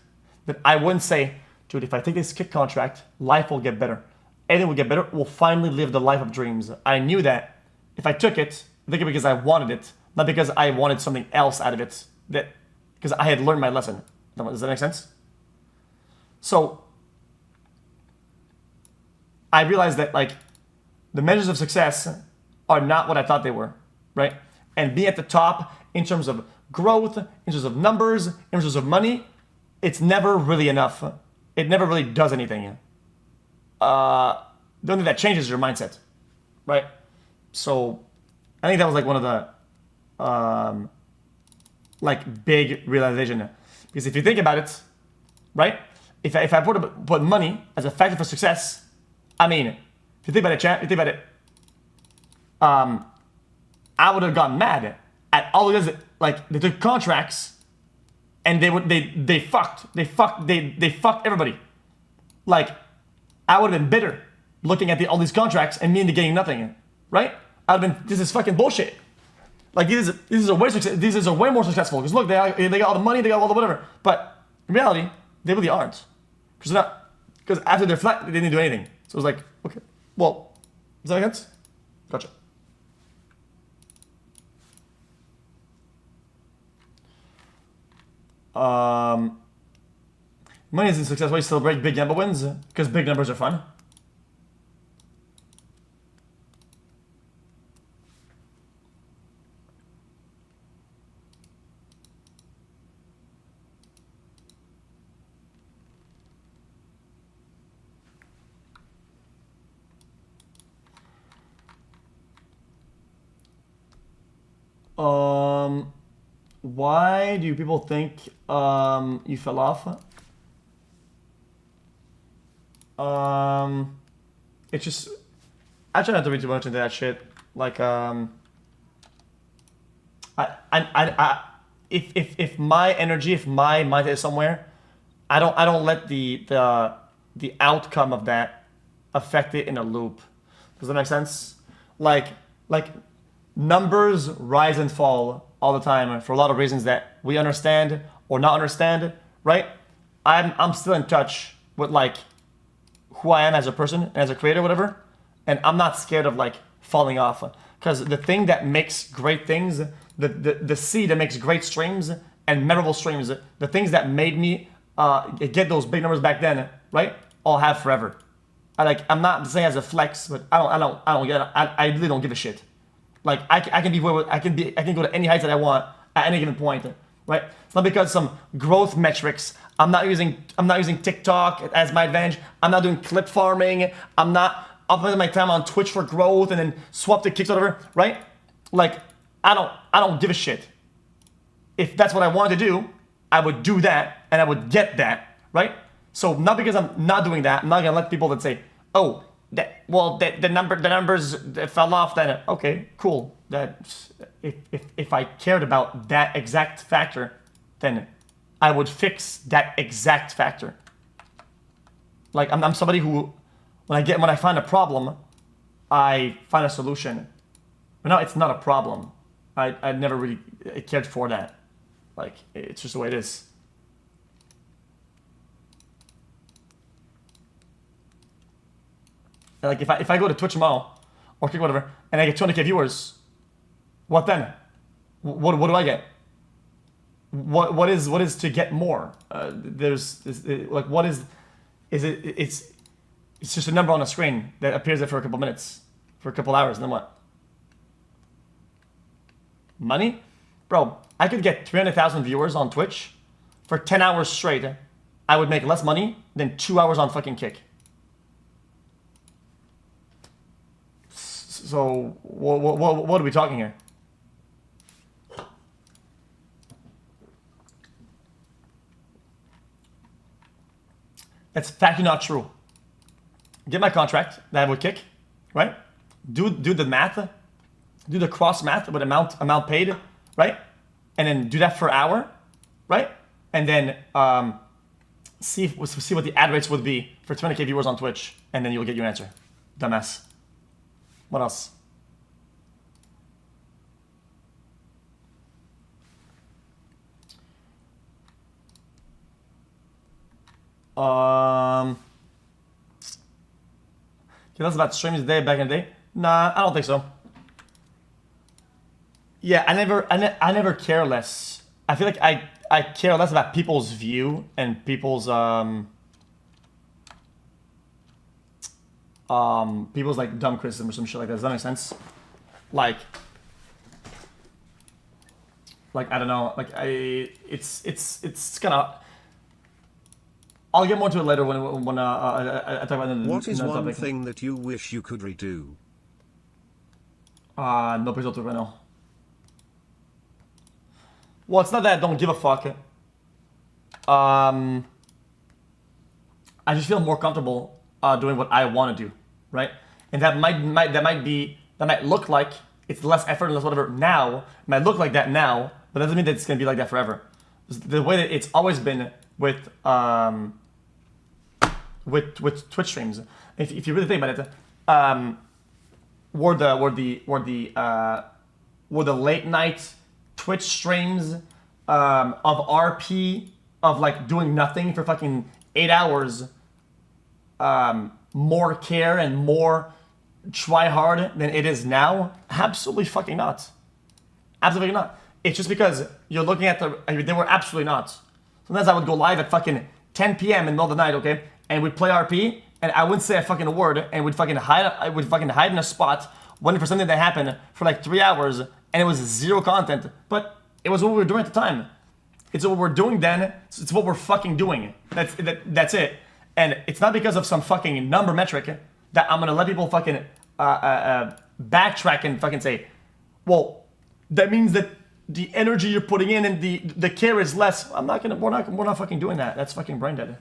that I wouldn't say, dude, if I take this kick contract, life will get better. Everything will get better. We'll finally live the life of dreams. I knew that if I took it, I think it because I wanted it, not because I wanted something else out of it. That because I had learned my lesson. Does that make sense? So I realized that like the measures of success are not what I thought they were, right? And being at the top in terms of growth, in terms of numbers, in terms of money, it's never really enough. It never really does anything. The only thing that changes is your mindset, right? So I think that was like one of the like big realization. Because if you think about it, right? If I put money as a factor for success, I mean, if you think about it, chat, you think about it, I would have gone mad at all of this. Like they took contracts, and they fucked everybody. Like I would have been bitter looking at all these contracts and me into getting nothing, right? I'd have been, this is fucking bullshit. Like these are way more successful because look, they got all the money, they got all the whatever. But in reality, they really aren't. Because after they're flat, they didn't do anything. So it was like, okay, well, does that make sense? Gotcha. Money isn't success. Why you celebrate big Gamba wins? Because big numbers are fun. Why do people think you fell off? It's just I try not to read too much into that shit. Like if my energy, if my mindset is somewhere, I don't let the outcome of that affect it in a loop. Does that make sense? Like numbers rise and fall all the time for a lot of reasons that we understand or not understand, right? I'm still in touch with like who I am as a person, as a creator, whatever, and I'm not scared of like falling off because the thing that makes great things, the seed that makes great streams and memorable streams, the things that made me get those big numbers back then, right? I'll have forever. I'm not saying as a flex, but I don't get it. I really don't give a shit. Like I can go to any heights that I want at any given point, right? It's not because some growth metrics. I'm not using TikTok as my advantage. I'm not doing clip farming. I'm not optimizing my time on Twitch for growth and then swap to kicks, whatever, right? Like I don't give a shit. If that's what I wanted to do, I would do that and I would get that, right? So not because I'm not doing that, I'm not gonna let people that say, oh, the numbers fell off. Then okay, cool. That if I cared about that exact factor, then I would fix that exact factor. Like I'm somebody who, when I find a problem, I find a solution. But now it's not a problem. I never really cared for that. Like it's just the way it is. Like if I go to Twitch tomorrow or Kick whatever and I get 200k viewers, what then? What do I get? What is to get more? It's just a number on a screen that appears there for a couple minutes, for a couple hours, and then what? Money? Bro, I could get 300,000 viewers on Twitch for 10 hours straight. I would make less money than 2 hours on fucking Kick. So what are we talking here? That's factually not true. Get my contract that I would Kick, right? Do the math, do the cross math with amount paid, right? And then do that for an hour, right? And then see what the ad rates would be for 20k viewers on Twitch, and then you'll get your answer. Dumbass. What else? Okay, that's about streams today back in the day. Nah, I don't think so. Yeah, I never care less. I feel like I care less about people's view and people's people's like dumb criticism or some shit like that. Does that make sense? Like I don't know. Like it's kind of. I'll get more to it later when I talk about the. What is one topic. thing that you wish you could redo? No pixel to right now. Well, it's not that I don't give a fuck. I just feel more comfortable doing what I want to do, right? And that might look like it's less effort and less whatever now. It might look like that now, but that doesn't mean that it's gonna be like that forever. The way that it's always been with Twitch streams. If you really think about it, were the late night Twitch streams of RP of like doing nothing for fucking 8 hours more care and more try hard than it is now? Absolutely fucking not. Absolutely not. It's just because you're looking at they were absolutely not. Sometimes I would go live at fucking 10 p.m. in the middle of the night, okay? And we'd play RP, and I wouldn't say a fucking word, and I would fucking hide in a spot, waiting for something to happen for like 3 hours, and it was zero content. But it was what we were doing at the time. It's what we're doing then. It's what we're fucking doing. That's it. And it's not because of some fucking number metric that I'm gonna let people fucking backtrack and fucking say, well, that means that the energy you're putting in and the care is less. We're not fucking doing that. That's fucking brain dead.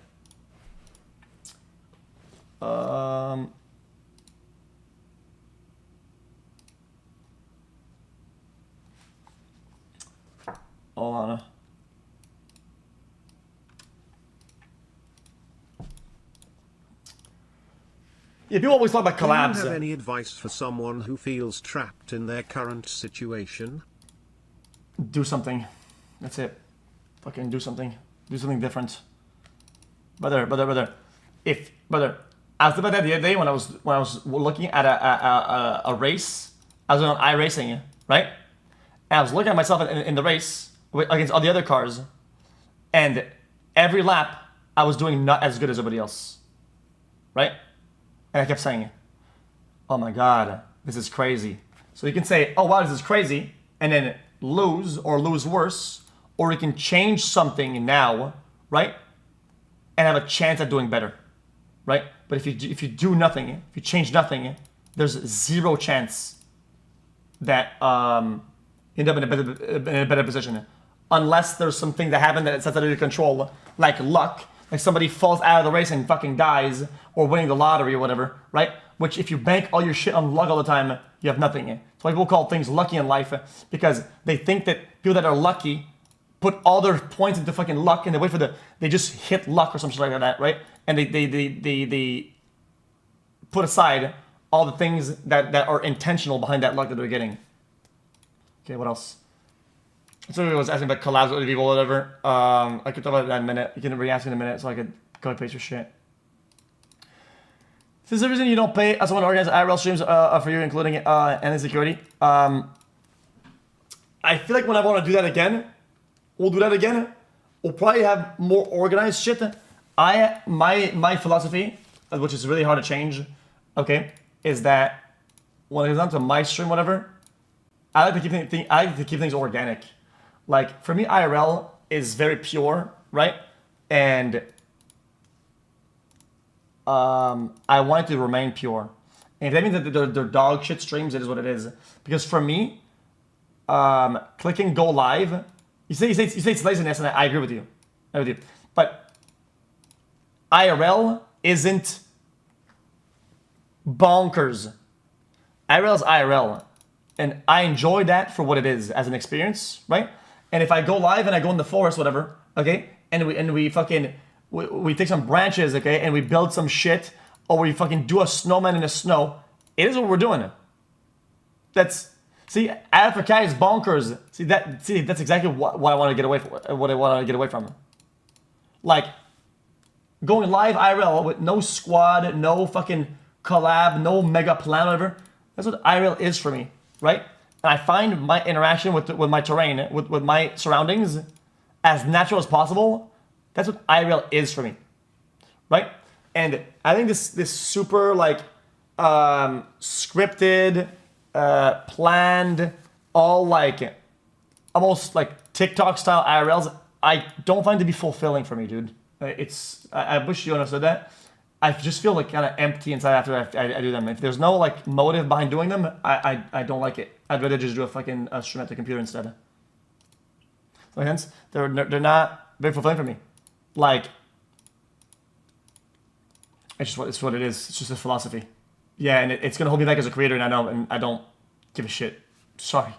Hold on. Yeah, people always talk about collabs. Do you have any advice for someone who feels trapped in their current situation? Do something. That's it. Fucking do something. Do something different. Brother. I was about that the other day when I was looking at a race. I was on iRacing, right? And I was looking at myself in the race against all the other cars, and every lap I was doing not as good as everybody else, right? And I kept saying, "Oh my God, this is crazy." So you can say, "Oh wow, this is crazy," and then lose worse, or you can change something now, right? And have a chance at doing better, right? But if you do nothing, if you change nothing, there's zero chance that you end up in a better position, unless there's something that happened that it's outside of your control, like luck, like somebody falls out of the race and fucking dies, or winning the lottery or whatever, right? Which if you bank all your shit on luck all the time, you have nothing. So people call things lucky in life because they think that people that are lucky put all their points into fucking luck and they wait for they just hit luck or something like that, right? And they put aside all the things that are intentional behind that luck that they're getting. Okay, what else? Somebody was asking about collabs with other people or whatever. I could talk about that in a minute. You can re-ask me in a minute so I could go and paste your shit. This is the reason you don't pay as someone to organize IRL streams for you, including any security. I feel like when I want to do that again, we'll do that again. We'll probably have more organized shit. My philosophy, which is really hard to change, okay, is that when it comes down to my stream, whatever, I like to keep things organic. Like for me, IRL is very pure, right? And I want it to remain pure. And if that means that they're dog shit streams, it is what it is. Because for me, clicking go live, you say it's laziness, and I agree with you. But IRL isn't bonkers. IRL is IRL. And I enjoy that for what it is as an experience, right? And if I go live and I go in the forest, whatever, okay, and we fucking we take some branches, okay, and we build some shit or we fucking do a snowman in the snow. It is what we're doing. See, Africa is bonkers. See, that's exactly what I want to get away from. What I want to get away from. Like, going live IRL with no squad, no fucking collab, no mega plan, whatever. That's what IRL is for me, right? And I find my interaction with my terrain, with my surroundings, as natural as possible. That's what IRL is for me, right? And I think this super like scripted, planned, all like almost like TikTok style IRLs, I don't find to be fulfilling for me, dude. I wish you understood that. I just feel like kind of empty inside after I do them. If there's no like motive behind doing them, I don't like it. I'd rather just do a fucking stream at the computer instead. So hence, they're not very fulfilling for me. Like, it's what it is. It's just a philosophy. Yeah, and it's gonna hold me back as a creator, and I don't give a shit. Sorry.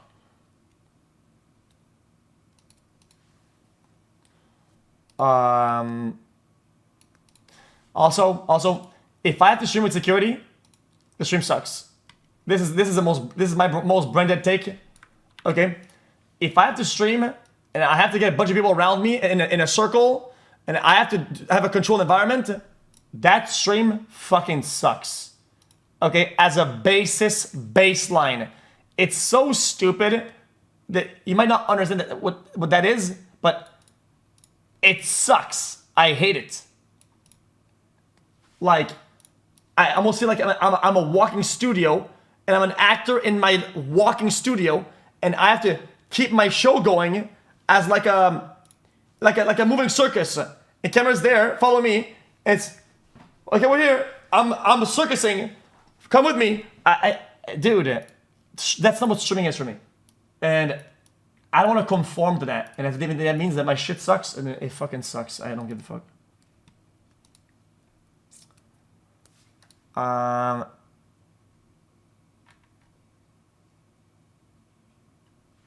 Also, if I have to stream with security, the stream sucks. This is my most branded take. Okay, if I have to stream and I have to get a bunch of people around me in a circle, and I have to have a controlled environment, that stream fucking sucks. Okay, as a baseline, it's so stupid that you might not understand what that is, but it sucks. I hate it. Like, I almost feel like I'm a walking studio, and I'm an actor in my walking studio, and I have to keep my show going as like a moving circus. And camera's there, follow me. It's okay. We're here. I'm circusing. Come with me. Dude, that's not what streaming is for me, and I don't want to conform to that. And if that means that my shit sucks, and it fucking sucks. I don't give a fuck. I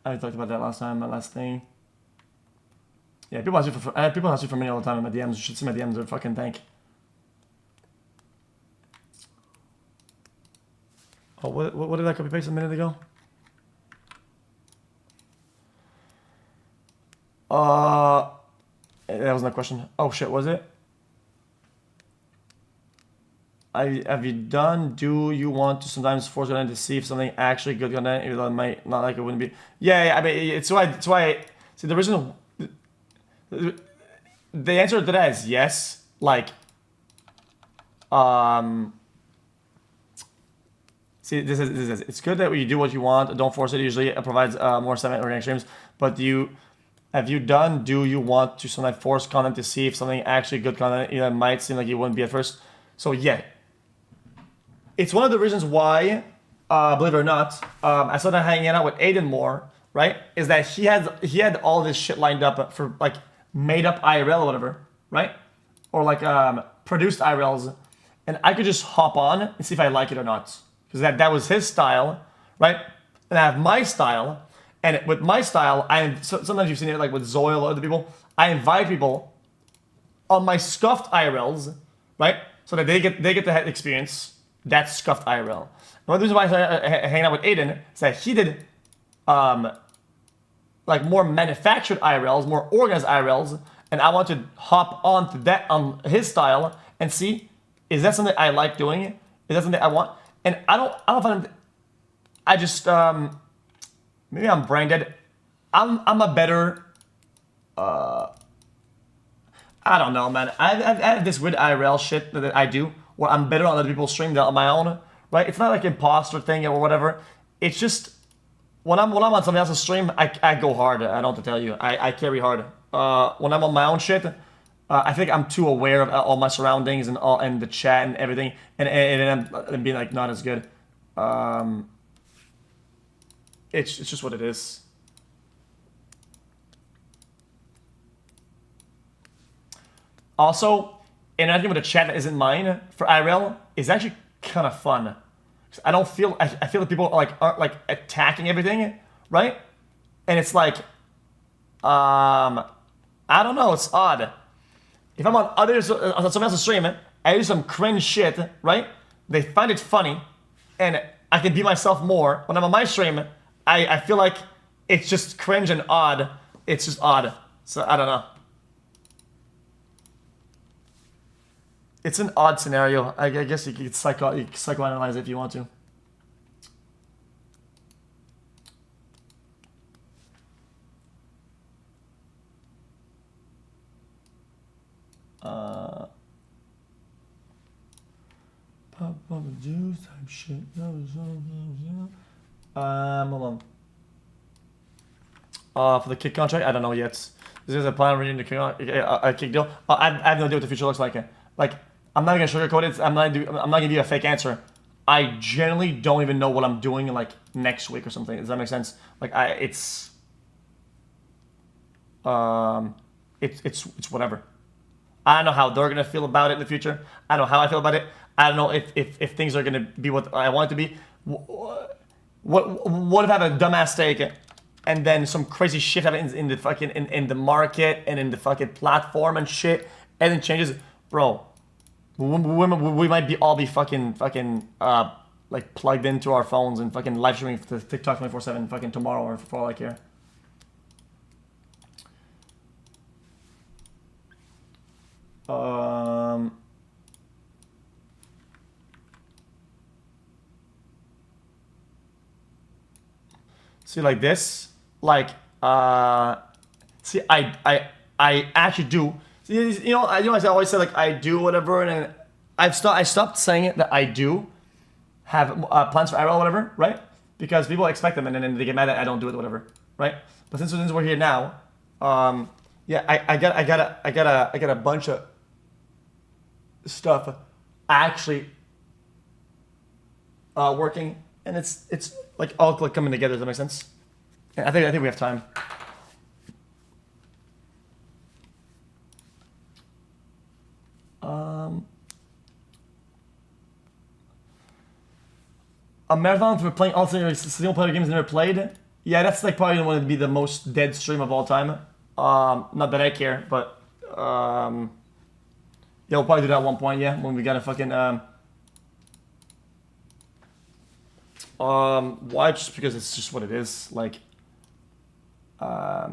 talked about that last time. My last thing. Yeah, people ask you for money all the time in my DMs. You should see my DMs. They're fucking dank. Oh, what did I copy paste a minute ago? That wasn't a question. Oh shit, was it? Have you done? Do you want to sometimes force content to see if something actually good content, even though it might not like it wouldn't be? Yeah. I mean, it's why. See, the reason. The answer to that is yes. Like, see, this is. It's good that you do what you want. Don't force it. Usually, it provides more organic streams. But have you done? Do you want to sometimes force content to see if something actually good content, it might seem like it wouldn't be at first? So yeah. It's one of the reasons why, believe it or not, I started hanging out with Aiden more, right? Is that he had all this shit lined up for like made up IRL or whatever, right? Or like produced IRLs, and I could just hop on and see if I like it or not, because that was his style, right? And I have my style, and with my style, sometimes you've seen it like with Zoil or other people. I invite people on my scuffed IRLs, right? So that they get the experience. That's scuffed IRL. One of the reasons why I started hanging out with Aiden is that he did like more manufactured IRLs, more organized IRLs, and I want to hop onto that on his style and see, is that something I like doing? Is that something I want? And I don't find. I just maybe I'm brain dead. I'm a better. I don't know, man. I have this weird IRL shit that I do where I'm better on other people's stream than on my own, right? It's not like imposter thing or whatever. It's just when I'm on somebody else's stream, I go hard. I don't have to tell you. I carry hard. When I'm on my own shit, I think I'm too aware of all my surroundings and the chat and everything, and I'm being like not as good. It's just what it is. Also, interacting with a chat that isn't mine for IRL is actually kind of fun. I don't feel I feel like people aren't like attacking everything, right? And it's like, I don't know, it's odd. If I'm on somebody else's stream I do some cringe shit, right? They find it funny, and I can be myself more. When I'm on my stream, I feel like it's just cringe and odd. It's just odd. So I don't know. It's an odd scenario. I guess you could psychoanalyze it if you want to. Pop juice type shit. Hold on. For the kick contract, I don't know yet. This is a plan renewing the kick deal. I have no idea what the future looks like. Like, I'm not gonna sugarcoat it. I'm not gonna give you a fake answer. I generally don't even know what I'm doing like next week or something. Does that make sense? Like, it's whatever. I don't know how they're gonna feel about it in the future. I don't know how I feel about it. I don't know if things are gonna be what I want it to be. What if I have a dumbass stake and then some crazy shit happens in the fucking in the market and in the fucking platform and shit, and then changes, bro? We might all be fucking like plugged into our phones and fucking live streaming to TikTok 24/7 fucking tomorrow or for all I care. See, like this, like see, I actually do. See, you know, I always say like I do whatever, and then I stopped saying it that I do have plans for arrow or whatever, right? Because people expect them, and then they get mad that I don't do it, whatever, right? But since we're here now, yeah, I got a bunch of stuff actually working, and it's like all like coming together. Does that make sense? Yeah, I think we have time. A marathon for playing all single player games never played. Yeah, that's like probably going to be the most dead stream of all time. Not that I care, but yeah, we'll probably do that at one point. Yeah, when we got a fucking why? Just because it's just what it is. Like, I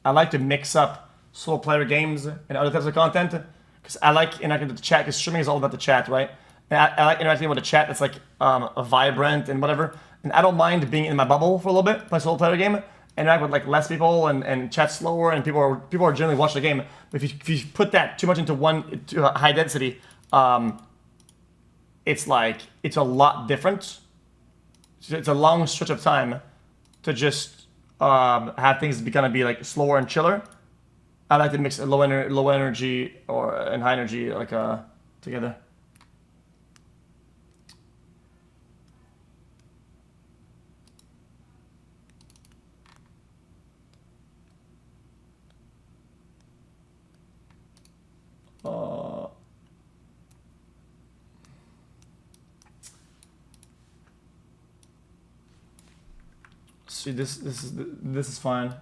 like to mix up solo player games and other types of content because I like interacting with the chat. Because streaming is all about the chat, right? And I like interacting with the chat that's like vibrant and whatever. And I don't mind being in my bubble for a little bit, play a solo player game, interact with like less people and chat slower, and people are generally watching the game. But if you put that too much into high density, it's like it's a lot different. It's a long stretch of time to just have things be kind of be like slower and chiller. I like to mix low energy and high energy like together. See, this is fine.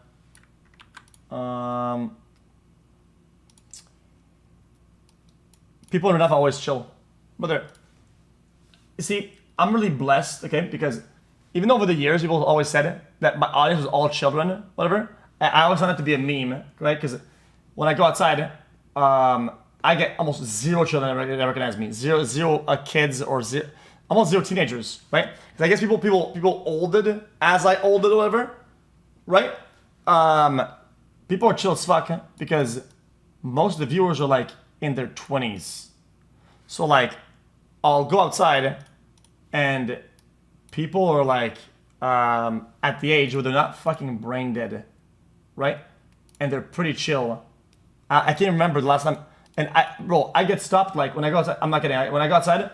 People are not always chill, but they're. You see, I'm really blessed, okay, because even over the years, people always said that my audience was all children, whatever. I always wanted to be a meme, right? Because when I go outside, I get almost zero children that recognize me, zero kids or almost zero teenagers, right? Because I guess people olded as I olded or whatever, right? People are chill as fuck because most of the viewers are like in their 20s. So like, I'll go outside and people are like at the age where they're not fucking brain dead, right? And they're pretty chill. I can't remember the last time. And I get stopped like when I go outside. I'm not kidding. When I go outside,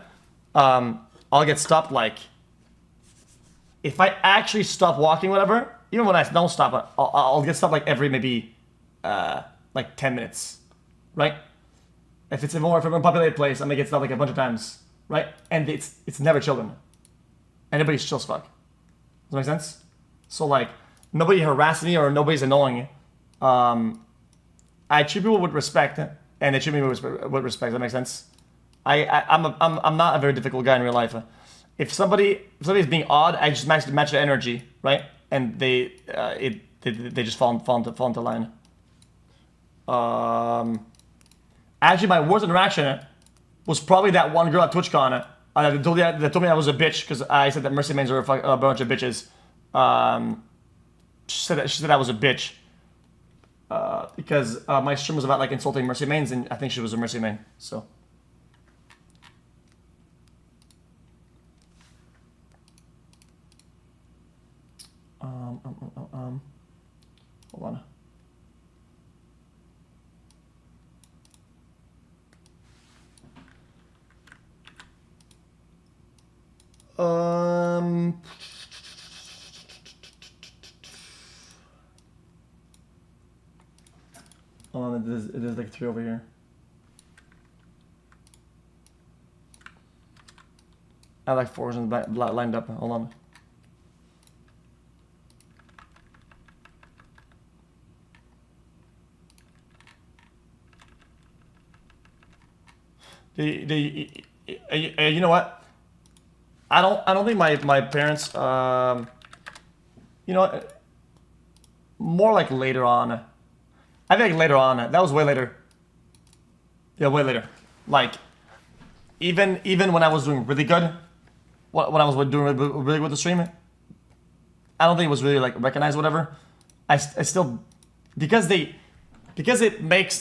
I'll get stopped like if I actually stop walking, whatever. Even when I don't stop, I'll get stopped like every maybe like 10 minutes, right? If it's a more populated place, I may get stopped like a bunch of times, right? And it's never children. Everybody's chill as fuck. Does that make sense? So like nobody harasses me or nobody's annoying. I treat people with respect, and they treat me with respect. That makes sense. I'm not a very difficult guy in real life. If somebody's being odd, I just match their energy, right? And they just fall into line. Actually, my worst interaction was probably that one girl at TwitchCon. That told me I was a bitch because I said that Mercy Mains are a bunch of bitches. She said I was a bitch because my stream was about like insulting Mercy Mains, and I think she was a Mercy Main. So. Hold on. Hold on, it is like 3 over here. I have like 4s in the back, lined up. Hold on. You know what? I don't think my parents. You know, more like later on. I think later on. That was way later. Yeah, way later. Like, even when I was doing really good, when I was doing really good with the stream, I don't think it was really like recognized. Whatever. I still because it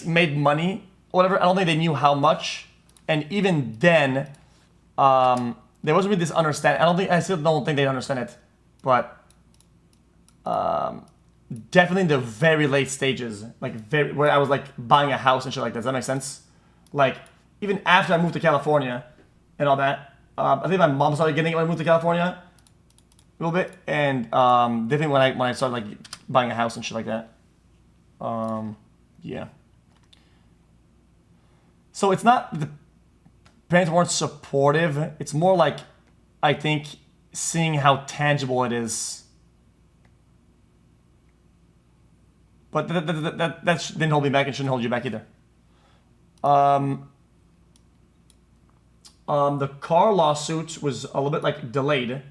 made money. Whatever. I don't think they knew how much. And even then, there wasn't really this understanding. I still don't think they understand it, but definitely in the very late stages, like where I was like buying a house and shit like that. Does that make sense? Like even after I moved to California and all that, I think my mom started getting it when I moved to California a little bit, and definitely when I started like buying a house and shit like that. Yeah. So it's not the parents weren't supportive. It's more like, I think, seeing how tangible it is. But that didn't hold me back and shouldn't hold you back either. The car lawsuit was a little bit like delayed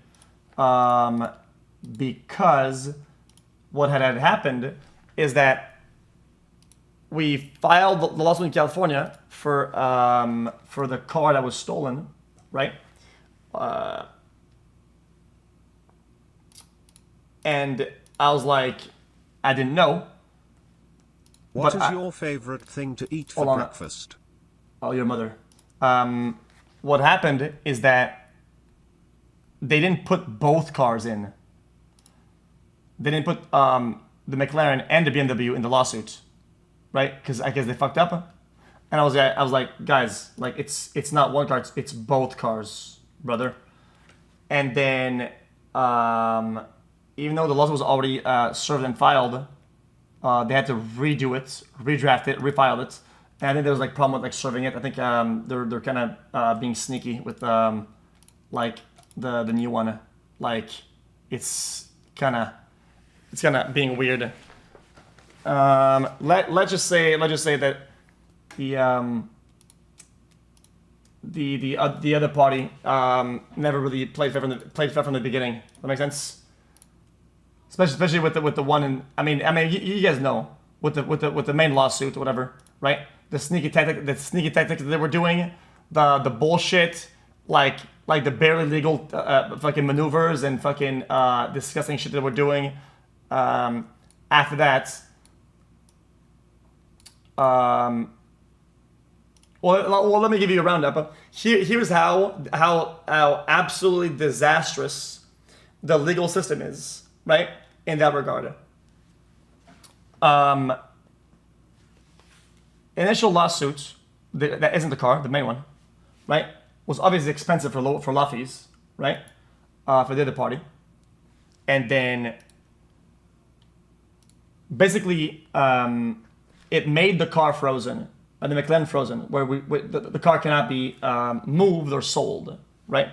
because what had happened is that we filed the lawsuit in California for the car that was stolen, right? And I was like, I didn't know. What is your favorite thing to eat for breakfast? Oh, your mother. What happened is that they didn't put both cars in. They didn't put the McLaren and the BMW in the lawsuit, right? Because I guess they fucked up. And I was like, guys, like it's not one car, it's both cars, brother. And then even though the lawsuit was already served and filed, they had to redo it, redraft it, refile it. And I think there was like problem with like serving it. I think they're kind of being sneaky with like the new one. Like it's kind of being weird. Let's just say that the other party never really played fair from the beginning. That makes sense. Especially with the one in, I mean you guys know with the main lawsuit or whatever, right? The sneaky tactic that they were doing, the bullshit, like the barely legal fucking maneuvers and fucking disgusting shit that we're doing. After that, well, let me give you a roundup. Here's how absolutely disastrous the legal system is, right? In that regard. Initial lawsuit, that isn't the car, the main one, right? Was obviously expensive for law fees, right? For the other party. And then basically it made the car frozen, the McLaren frozen, where the car cannot be moved or sold, right?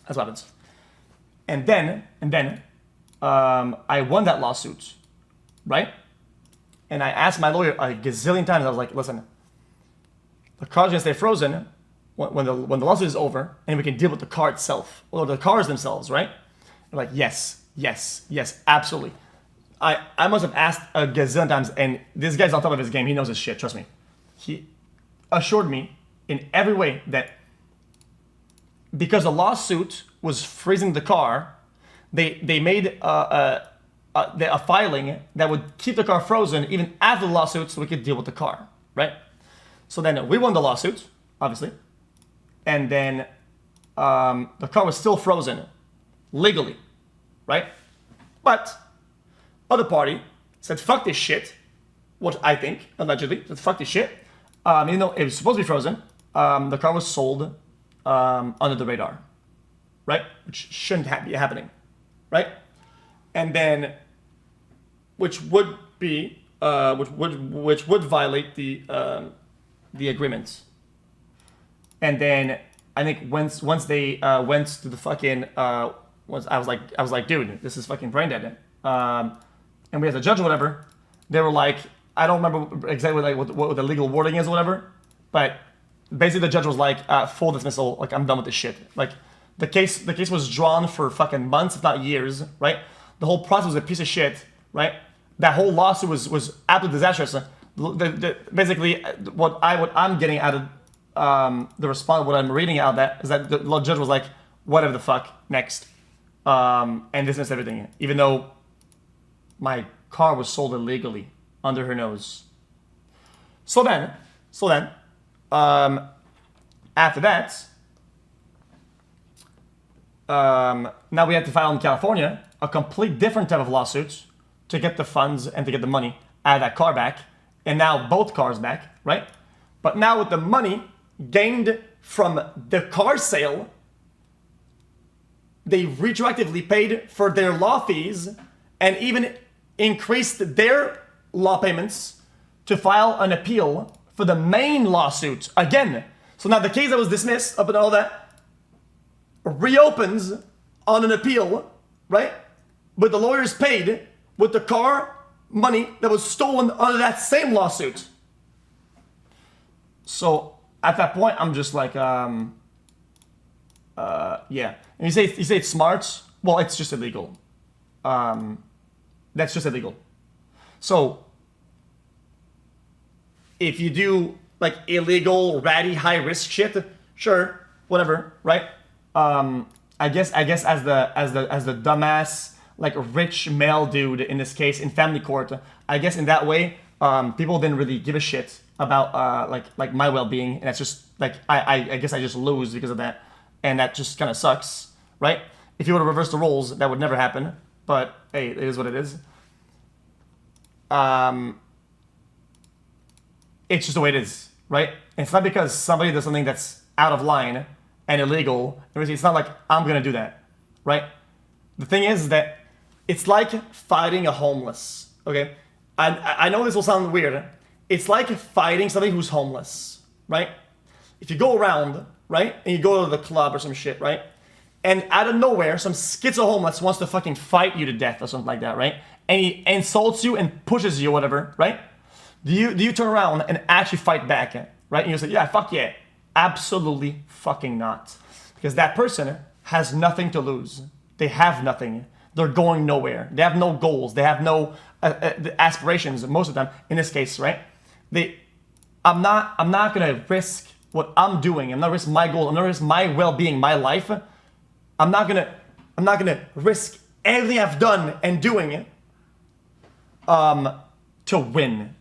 That's what happens. And then I won that lawsuit, right? And I asked my lawyer a gazillion times. I was like, listen, the car's gonna stay frozen when the lawsuit is over, and we can deal with the car itself or the cars themselves, right? They're like, yes, absolutely. I must have asked a gazillion times, and this guy's on top of his game. He knows his shit. Trust me. He assured me in every way that because the lawsuit was freezing the car, they made a filing that would keep the car frozen even after the lawsuit, so we could deal with the car, right? So then we won the lawsuit, obviously, and then the car was still frozen legally, right? But other party said fuck this shit, what I think allegedly said fuck this shit. Even though it was supposed to be frozen, the car was sold under the radar, right? Which shouldn't be happening, right? And then, which would violate the agreement. And then I think once they went to the fucking I was like, dude, this is fucking brain dead. And we as a judge or whatever, they were like, I don't remember exactly like what the legal wording is or whatever, but basically the judge was like, full dismissal, like I'm done with this shit. Like the case was drawn for fucking months, if not years, right? The whole process was a piece of shit, right? That whole lawsuit was absolutely disastrous. Basically, what I'm getting out of the response, what I'm reading out of that is that the judge was like, whatever the fuck, next, and dismissed everything, even though my car was sold illegally under her nose. So then, after that, now we had to file in California a complete different type of lawsuit to get the funds and to get the money out of that car back, and now both cars back, right? But now with the money gained from the car sale, they retroactively paid for their law fees and even increased their law payments to file an appeal for the main lawsuit again. So now the case that was dismissed up and all that reopens on an appeal, right? But the lawyers paid with the car money that was stolen under that same lawsuit. So at that point, I'm just like, yeah. And you say it's smart. Well, it's just illegal. That's just illegal. So if you do like illegal, ratty, high risk shit, sure, whatever, right? I guess as the dumbass, like rich male dude in this case in family court, I guess in that way, people didn't really give a shit about like my well-being, and that's just like I guess I just lose because of that, and that just kind of sucks, right? If you were to reverse the roles, that would never happen. But hey, it is what it is. It's just the way it is, right? And it's not because somebody does something that's out of line and illegal. It's not like I'm gonna do that, right? The thing is that it's like fighting a homeless, okay? I know this will sound weird. It's like fighting somebody who's homeless, right? If you go around, right, and you go to the club or some shit, right? And out of nowhere, some schizo homeless wants to fucking fight you to death or something like that, right? And he insults you and pushes you or whatever, right? Do you turn around and actually fight back, right? And you say, yeah, fuck yeah. Absolutely fucking not. Because that person has nothing to lose. They have nothing. They're going nowhere. They have no goals. They have no aspirations most of the time. In this case, right? I'm not gonna risk what I'm doing. I'm not risk my goal. I'm not risk my well-being, my life. I'm not gonna risk everything I've done and doing to win.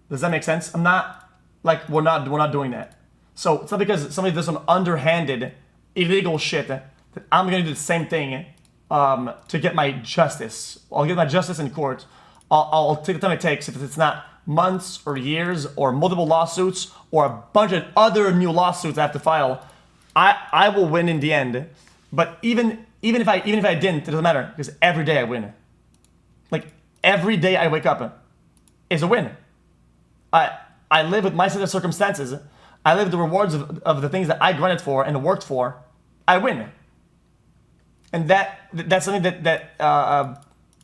Does that make sense? I'm not like we're not doing that. So it's not because somebody does some underhanded illegal shit that I'm gonna do the same thing to get my justice. I'll get my justice in court. I'll take the time it takes if it's not months or years or multiple lawsuits or a bunch of other new lawsuits I have to file. I will win in the end. But even if I didn't, it doesn't matter because every day I win. Like every day I wake up is a win. I live with my set of circumstances. I live the rewards of the things that I grinded for and worked for. I win. And that's something that I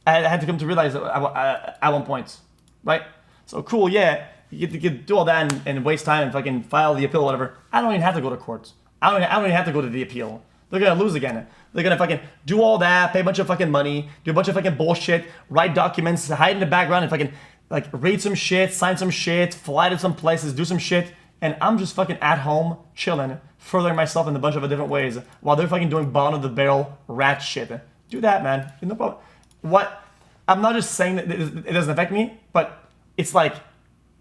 had to come to realize at one point, right? So cool, yeah. you could do all that and waste time and fucking file the appeal or whatever. I don't even have to go to court. I don't even have to go to the appeal. They're gonna lose again. They're gonna fucking do all that, pay a bunch of fucking money, do a bunch of fucking bullshit, write documents, hide in the background and fucking like read some shit, sign some shit, fly to some places, do some shit, and I'm just fucking at home chilling, furthering myself in a bunch of different ways while they're fucking doing bottom of the barrel rat shit. Do that, man. No problem. What? I'm not just saying that it doesn't affect me, but it's like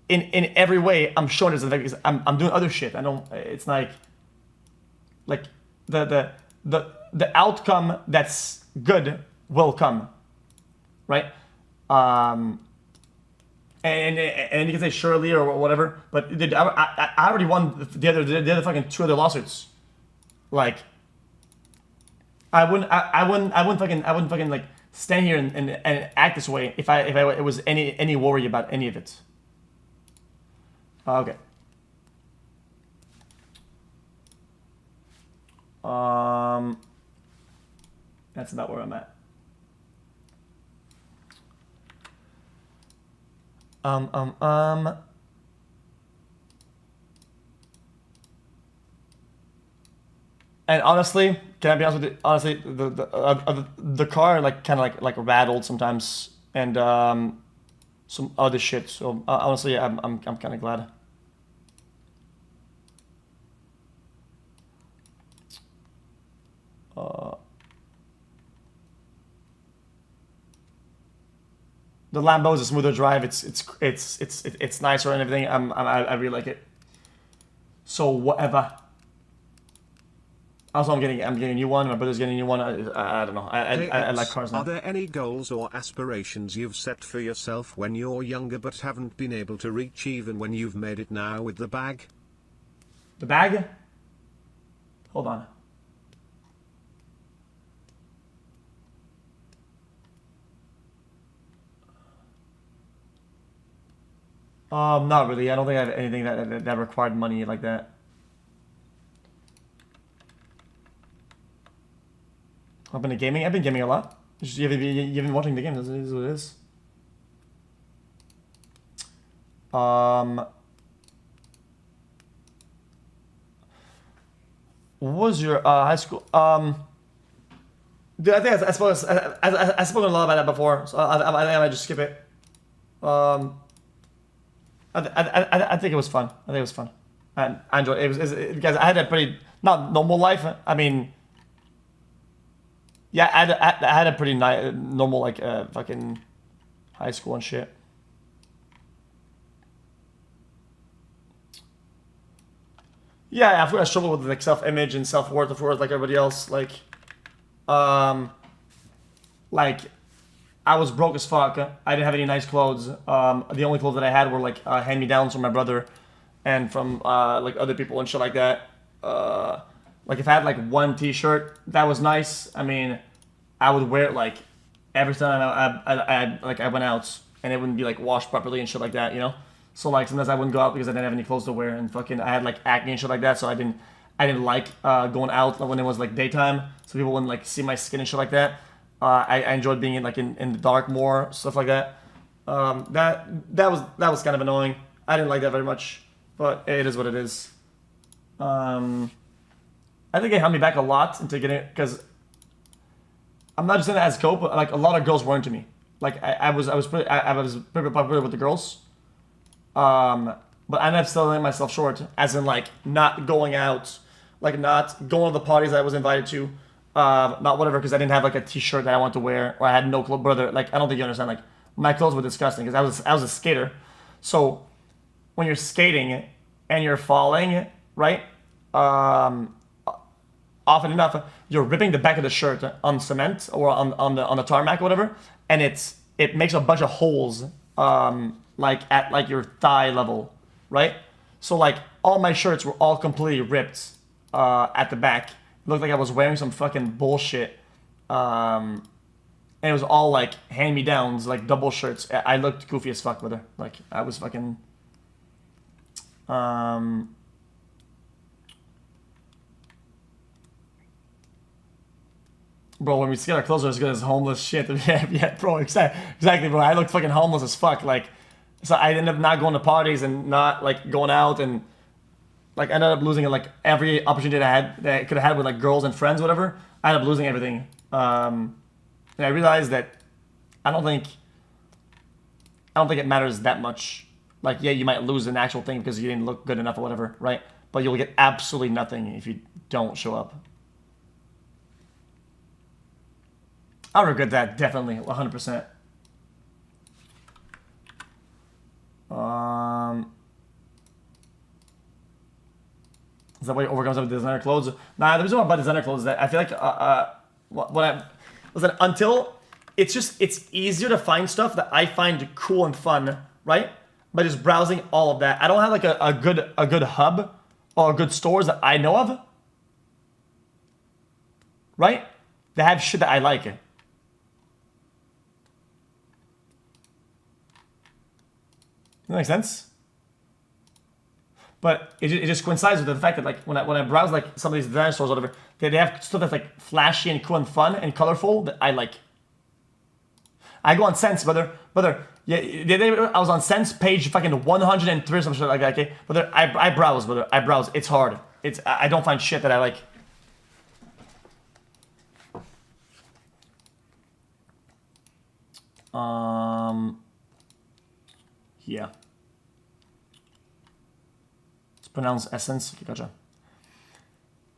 in every way I'm showing it doesn't affect me because I'm doing other shit. I don't. It's like the outcome that's good will come, right? And you can say surely or whatever, but I already won the other fucking 2 other lawsuits. Like, I wouldn't fucking like stand here and act this way if it was any worry about any of it. Okay. That's about where I'm at. And honestly, can I be honest with you? Honestly, the car like kind of like rattled sometimes, and some other shit. So honestly, I'm kind of glad. The Lambo is a smoother drive. It's nicer and everything. I really like it. So whatever. Also, I'm getting a new one. My brother's getting a new one. I don't know. I like cars now. Are there any goals or aspirations you've set for yourself when you're younger but haven't been able to reach even when you've made it now with the bag? The bag? Hold on. Not really. I don't think I have anything that required money like that. I've been gaming. I've been gaming a lot. You haven't been watching the game. This is what it is. What was your high school? Dude, I think I spoke a lot about that before, so I think I might just skip it. I think it was fun. I think it was fun. And I enjoyed it. It was because I had a pretty not normal life. I mean, yeah, I had a pretty normal like fucking high school and shit. Yeah, I struggle with like self-image and self-worth, of course, like everybody else. Like I was broke as fuck. I didn't have any nice clothes. The only clothes that I had were like hand-me-downs from my brother and from like other people and shit like that. Like if I had like one T-shirt that was nice, I mean, I would wear it like every time I went out, and it wouldn't be like washed properly and shit like that, you know. So like sometimes I wouldn't go out because I didn't have any clothes to wear, and fucking I had like acne and shit like that, so I didn't like going out when it was like daytime, so people wouldn't like see my skin and shit like that. I enjoyed being in like in the dark more, stuff like that. That was kind of annoying. I didn't like that very much, but it is what it is. I think it held me back a lot into getting it because I'm not just saying that as cope, but like a lot of girls were into me. Like I was pretty popular with the girls. But I ended up selling myself short, as in like not going out, like not going to the parties I was invited to. Not whatever, because I didn't have like a T-shirt that I wanted to wear, or I had no clothes. Brother, like I don't think you understand. Like my clothes were disgusting because I was a skater. So when you're skating and you're falling, right? Often enough, you're ripping the back of the shirt on cement or on the tarmac or whatever, and it makes a bunch of holes, like at like your thigh level, right? So like all my shirts were all completely ripped at the back. Looked like I was wearing some fucking bullshit. And it was all like hand-me-downs, like double shirts. I looked goofy as fuck with her. Like I was fucking bro, when we get our clothes are as good as homeless shit. Yeah, bro, exactly, bro. I looked fucking homeless as fuck. Like So I ended up not going to parties and not like going out, and like I ended up losing like every opportunity that I could have had with like girls and friends, whatever. I ended up losing everything. And I realized that I don't think it matters that much. Like, yeah, you might lose an actual thing because you didn't look good enough or whatever, right? But you'll get absolutely nothing if you don't show up. I regret that, definitely, 100%. Is that why it overcomes with designer clothes? Nah, the reason why I buy designer clothes is that I feel like until it's easier to find stuff that I find cool and fun, right? By just browsing all of that. I don't have like a good hub or good stores that I know of, right? That have shit that I like. Does that make sense? But it just coincides with the fact that like when I browse like some of these design stores or whatever, they have stuff that's like flashy and cool and fun and colorful that I like. I go on Sense, brother. Yeah, the other day I was on Sense page fucking 103 or some shit like that. Okay, brother, I browse, brother. I browse. It's hard. I don't find shit that I like. Yeah. Pronounce essence. Okay, gotcha.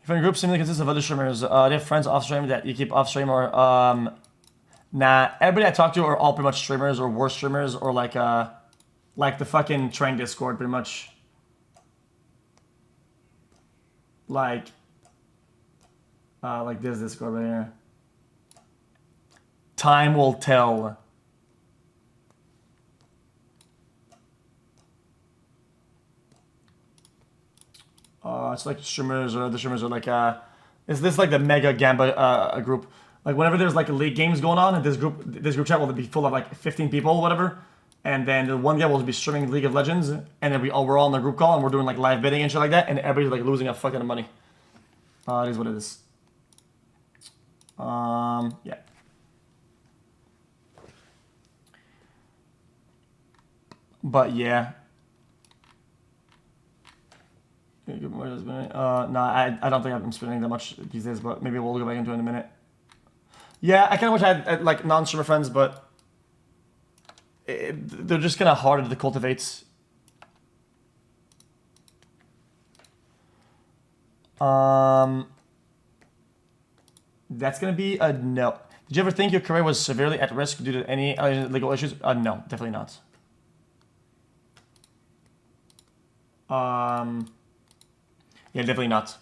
If your group seemingly consists of other streamers, do you have friends off stream that you keep off stream or nah, everybody I talk to are all pretty much streamers or worse streamers or like the fucking train Discord pretty much. Like this Discord right here. Time will tell. It's like streamers or other streamers are like is this like the mega Gamba group? Like whenever there's like league games going on, and this group chat will be full of like 15 people or whatever, and then the one guy will be streaming League of Legends, and then we're all in the group call and we're doing like live bidding and shit like that, and everybody's like losing a fucking money. It is what it is. Yeah. But yeah. Nah, I don't think I'm spending that much these days, but maybe we'll go back into it in a minute. Yeah, I kind of wish I had like non-streamer friends, but they're just kind of harder to cultivate. That's gonna be a no. Did you ever think your career was severely at risk due to any legal issues? No, definitely not. Yeah, definitely not.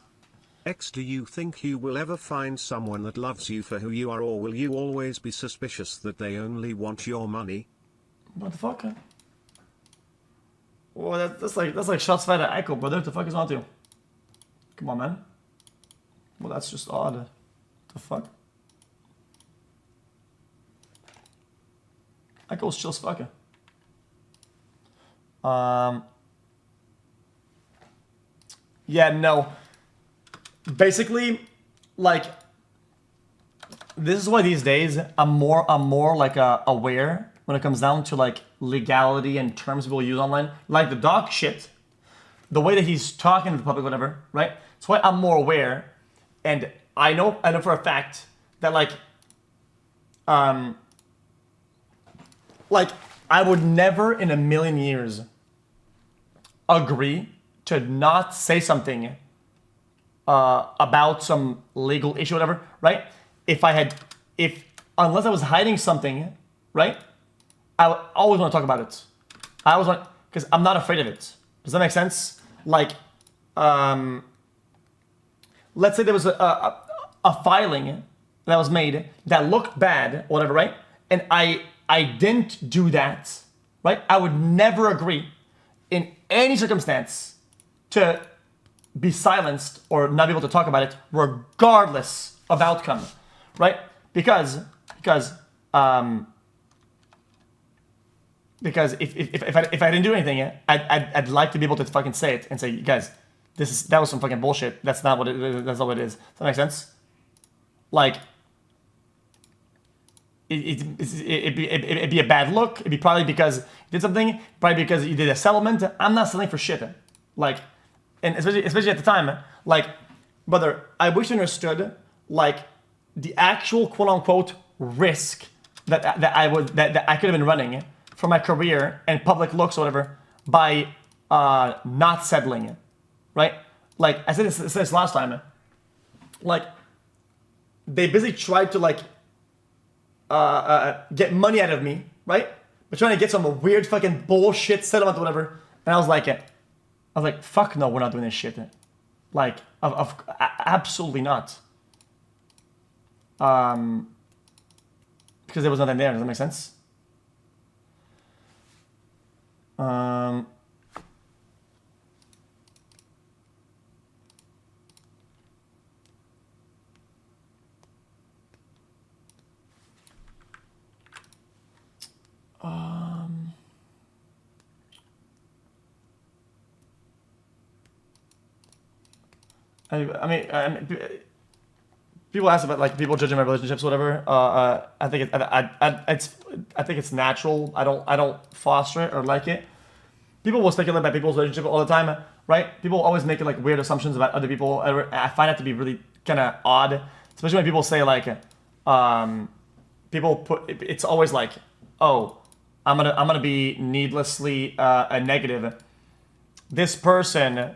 X, do you think you will ever find someone that loves you for who you are, or will you always be suspicious that they only want your money? What the fuck? Well, that's like shots fired at Echo, brother. What the fuck is on with you? Come on, man. Well, that's just odd. What the fuck? Echo's chill as fuck. Yeah, no. Basically, like, this is why these days I'm more like aware when it comes down to like legality and terms people use online. Like the dog shit, the way that he's talking to the public, whatever, right? That's why I'm more aware, and I know for a fact that like I would never in a million years agree to not say something about some legal issue, whatever, right? Unless I was hiding something, right? I would always want to talk about it. I always want, because I'm not afraid of it. Does that make sense? Like, let's say there was a filing that was made that looked bad, whatever, right? And I didn't do that, right? I would never agree in any circumstance to be silenced or not be able to talk about it regardless of outcome, right? Because if I didn't do anything, I'd like to be able to fucking say it and say, guys, that was some fucking bullshit. That's not what it is. That's not what it is. Does that make sense? Like, it'd be a bad look. It'd be probably because you did something, probably because you did a settlement. I'm not selling for shit. Like, and especially at the time, like, brother, I wish you understood, like, the actual quote unquote risk that I could have been running for my career and public looks or whatever by not settling, right? Like I said this last time, like they basically tried to like get money out of me, right? But trying to get some weird fucking bullshit settlement or whatever, and I was like, fuck no, we're not doing this shit. Like, absolutely not. Because there was nothing there. Does that make sense? I mean, people ask about like people judging my relationships, or whatever. I think I think it's natural. I don't foster it or like it. People will speculate about people's relationship all the time, right? People always make like weird assumptions about other people. I find it to be really kind of odd, especially when people say like, people put it's always like, oh, I'm gonna be needlessly a negative. This person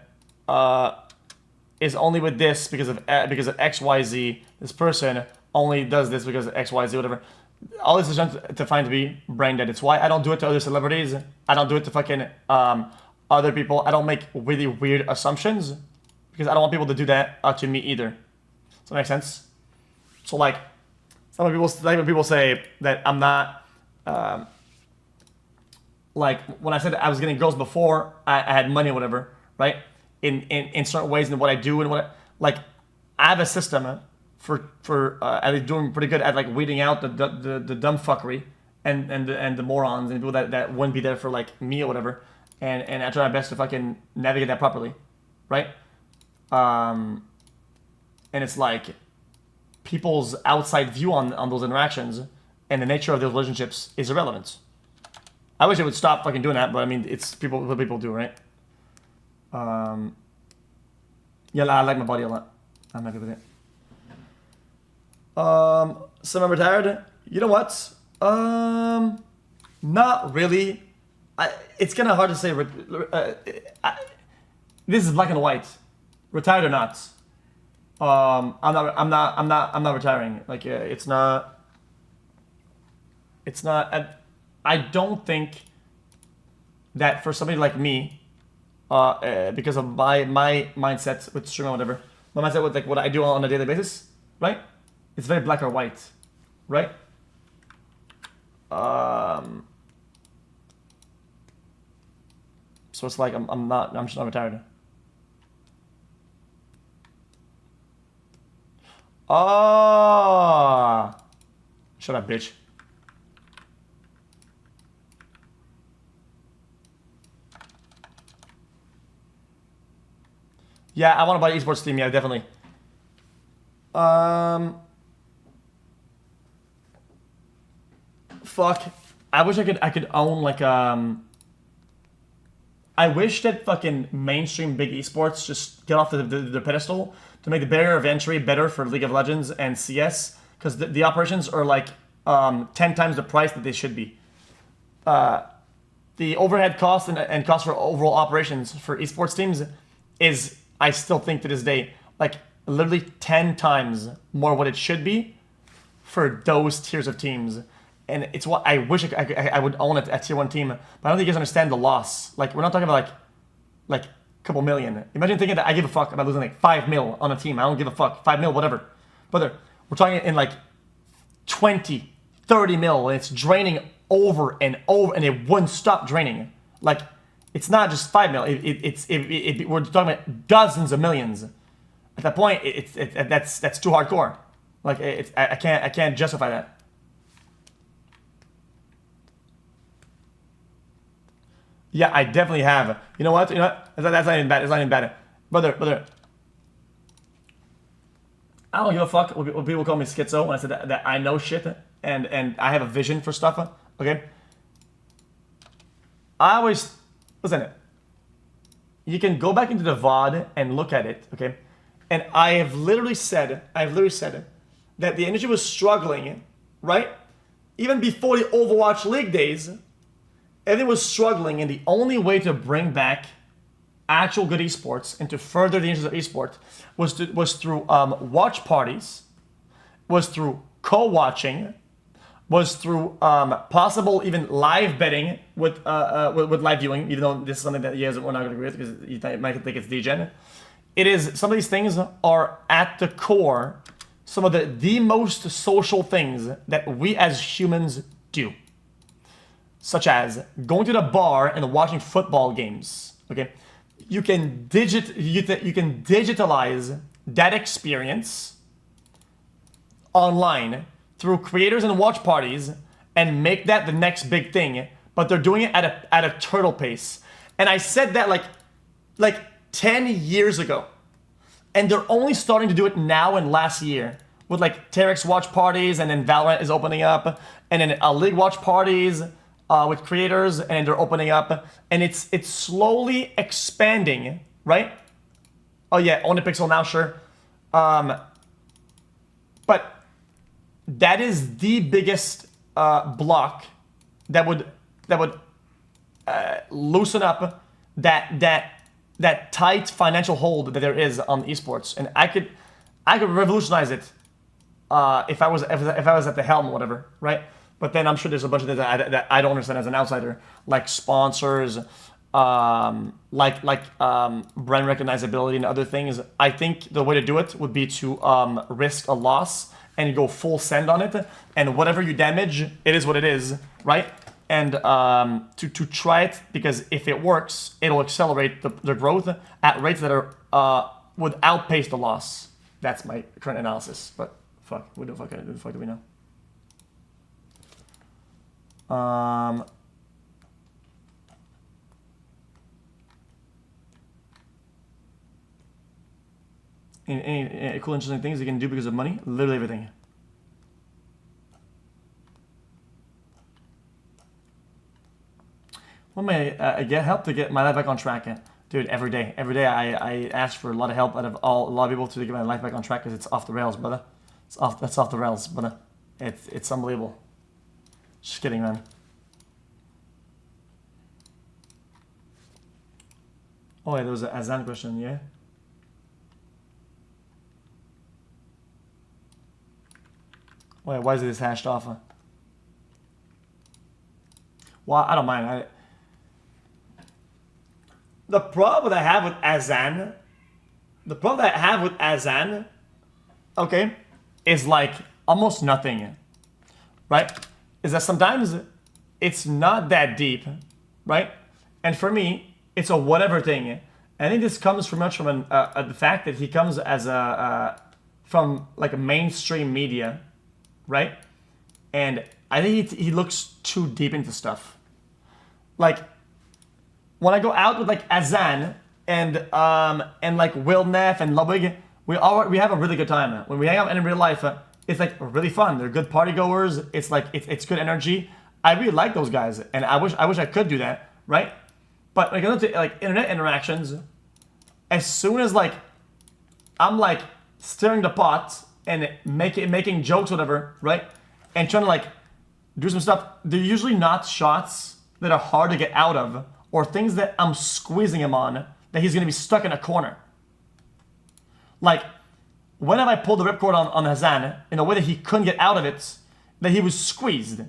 is only with this because of X, Y, Z. This person only does this because of X, Y, Z, whatever. All this is to find to be brain dead. It's why I don't do it to other celebrities. I don't do it to fucking other people. I don't make really weird assumptions because I don't want people to do that to me either. Does that make sense? So like, some people say that I'm not. Like when I said I was getting girls before I had money or whatever, right? In certain ways and what I do and what like I have a system for at least doing pretty good at like weeding out the dumb fuckery and the morons and people that wouldn't be there for like me or whatever, and I try my best to fucking navigate that properly, right? And it's like people's outside view on those interactions and the nature of those relationships is irrelevant. I wish I would stop fucking doing that, but I mean it's what people do, right? Yeah, I like my body a lot. I'm happy with it. So I'm retired. You know what? Not really. It's kind of hard to say. This is black and white. Retired or not? I'm not retiring. Like it's not. It's not. I don't think that for somebody like me. Because of my mindset with streaming or whatever, my mindset with like what I do on a daily basis, right? It's very black or white, right? So it's like I'm just not retired. Shut up, bitch. Yeah, I want to buy Esports team. Yeah, definitely. Fuck. I wish I could own like I wish that fucking mainstream big esports just get off the pedestal to make the barrier of entry better for League of Legends and CS, because the operations are like 10 times the price that they should be. The overhead cost and cost for overall operations for esports teams is, I still think to this day, like literally 10 times more what it should be for those tiers of teams. And it's what I wish I would own a tier 1 team, but I don't think you guys understand the loss. Like, we're not talking about like a couple million. Imagine thinking that I give a fuck about losing like 5 mil on a team. I don't give a fuck. 5 mil, whatever. Brother, we're talking in like 20, 30 mil, and it's draining over and over, and it wouldn't stop draining. Like, it's not just 5 mil. We're talking about dozens of millions. At that point, that's too hardcore. Like, I can't justify that. Yeah, I definitely have. You know what? That's not even bad. It's not even bad. Brother. I don't give a fuck when people call me schizo when I said that I know shit. and I have a vision for stuff. Okay. I always listen. You can go back into the VOD and look at it. Okay. And I've literally said that the industry was struggling, right? Even before the Overwatch League days, everything was struggling, and the only way to bring back actual good esports and to further the interest of esports was through watch parties, was through co-watching, was through possible even live betting with live viewing, even though this is something that you guys are not going to agree with because you might think it's degen. It is, some of these things are at the core some of the most social things that we as humans do. Such as going to the bar and watching football games. Okay, you can digitalize that experience online through creators and watch parties and make that the next big thing. But they're doing it at a turtle pace. And I said that like 10 years ago. And they're only starting to do it now and last year with like Terex watch parties, and then Valorant is opening up, and then League watch parties with creators, and they're opening up, and it's slowly expanding, right? Oh yeah, own the pixel now, sure. But that is the biggest block that would loosen up that tight financial hold that there is on esports, and I could revolutionize it if I was at the helm or whatever, right? But then I'm sure there's a bunch of things that I don't understand as an outsider, like sponsors, brand recognizability and other things. I think the way to do it would be to risk a loss and go full send on it, and whatever you damage, it is what it is, right? And to try it, because if it works, it'll accelerate the growth at rates that are would outpace the loss. That's my current analysis. But fuck, who the fuck do we know? Any cool, interesting things you can do because of money? Literally everything. When may I get help to get my life back on track? Dude, every day I ask for a lot of help out of a lot of people to get my life back on track because it's off the rails, brother. That's off the rails, brother. It's unbelievable. Just kidding, man. Oh yeah, there was an Azan question, yeah? Wait, why is this hashed off? Well, I don't mind. The problem that I have with Azan, okay, is like almost nothing, right? Is that sometimes it's not that deep, right? And for me, it's a whatever thing. I think this comes from the fact that he comes as from like a mainstream media, right? And I think he looks too deep into stuff. Like when I go out with like Azan and like Will Neff and Ludwig, we have a really good time. When we hang out in real life, it's like really fun. They're good party goers. It's like it's good energy. I really like those guys, and I wish I could do that, right? But like internet interactions, as soon as like I'm like stirring the pot and making jokes, whatever, right? And trying to like do some stuff, they're usually not shots that are hard to get out of, or things that I'm squeezing him on that he's gonna be stuck in a corner. Like, when have I pulled the ripcord on Hazan in a way that he couldn't get out of it, that he was squeezed?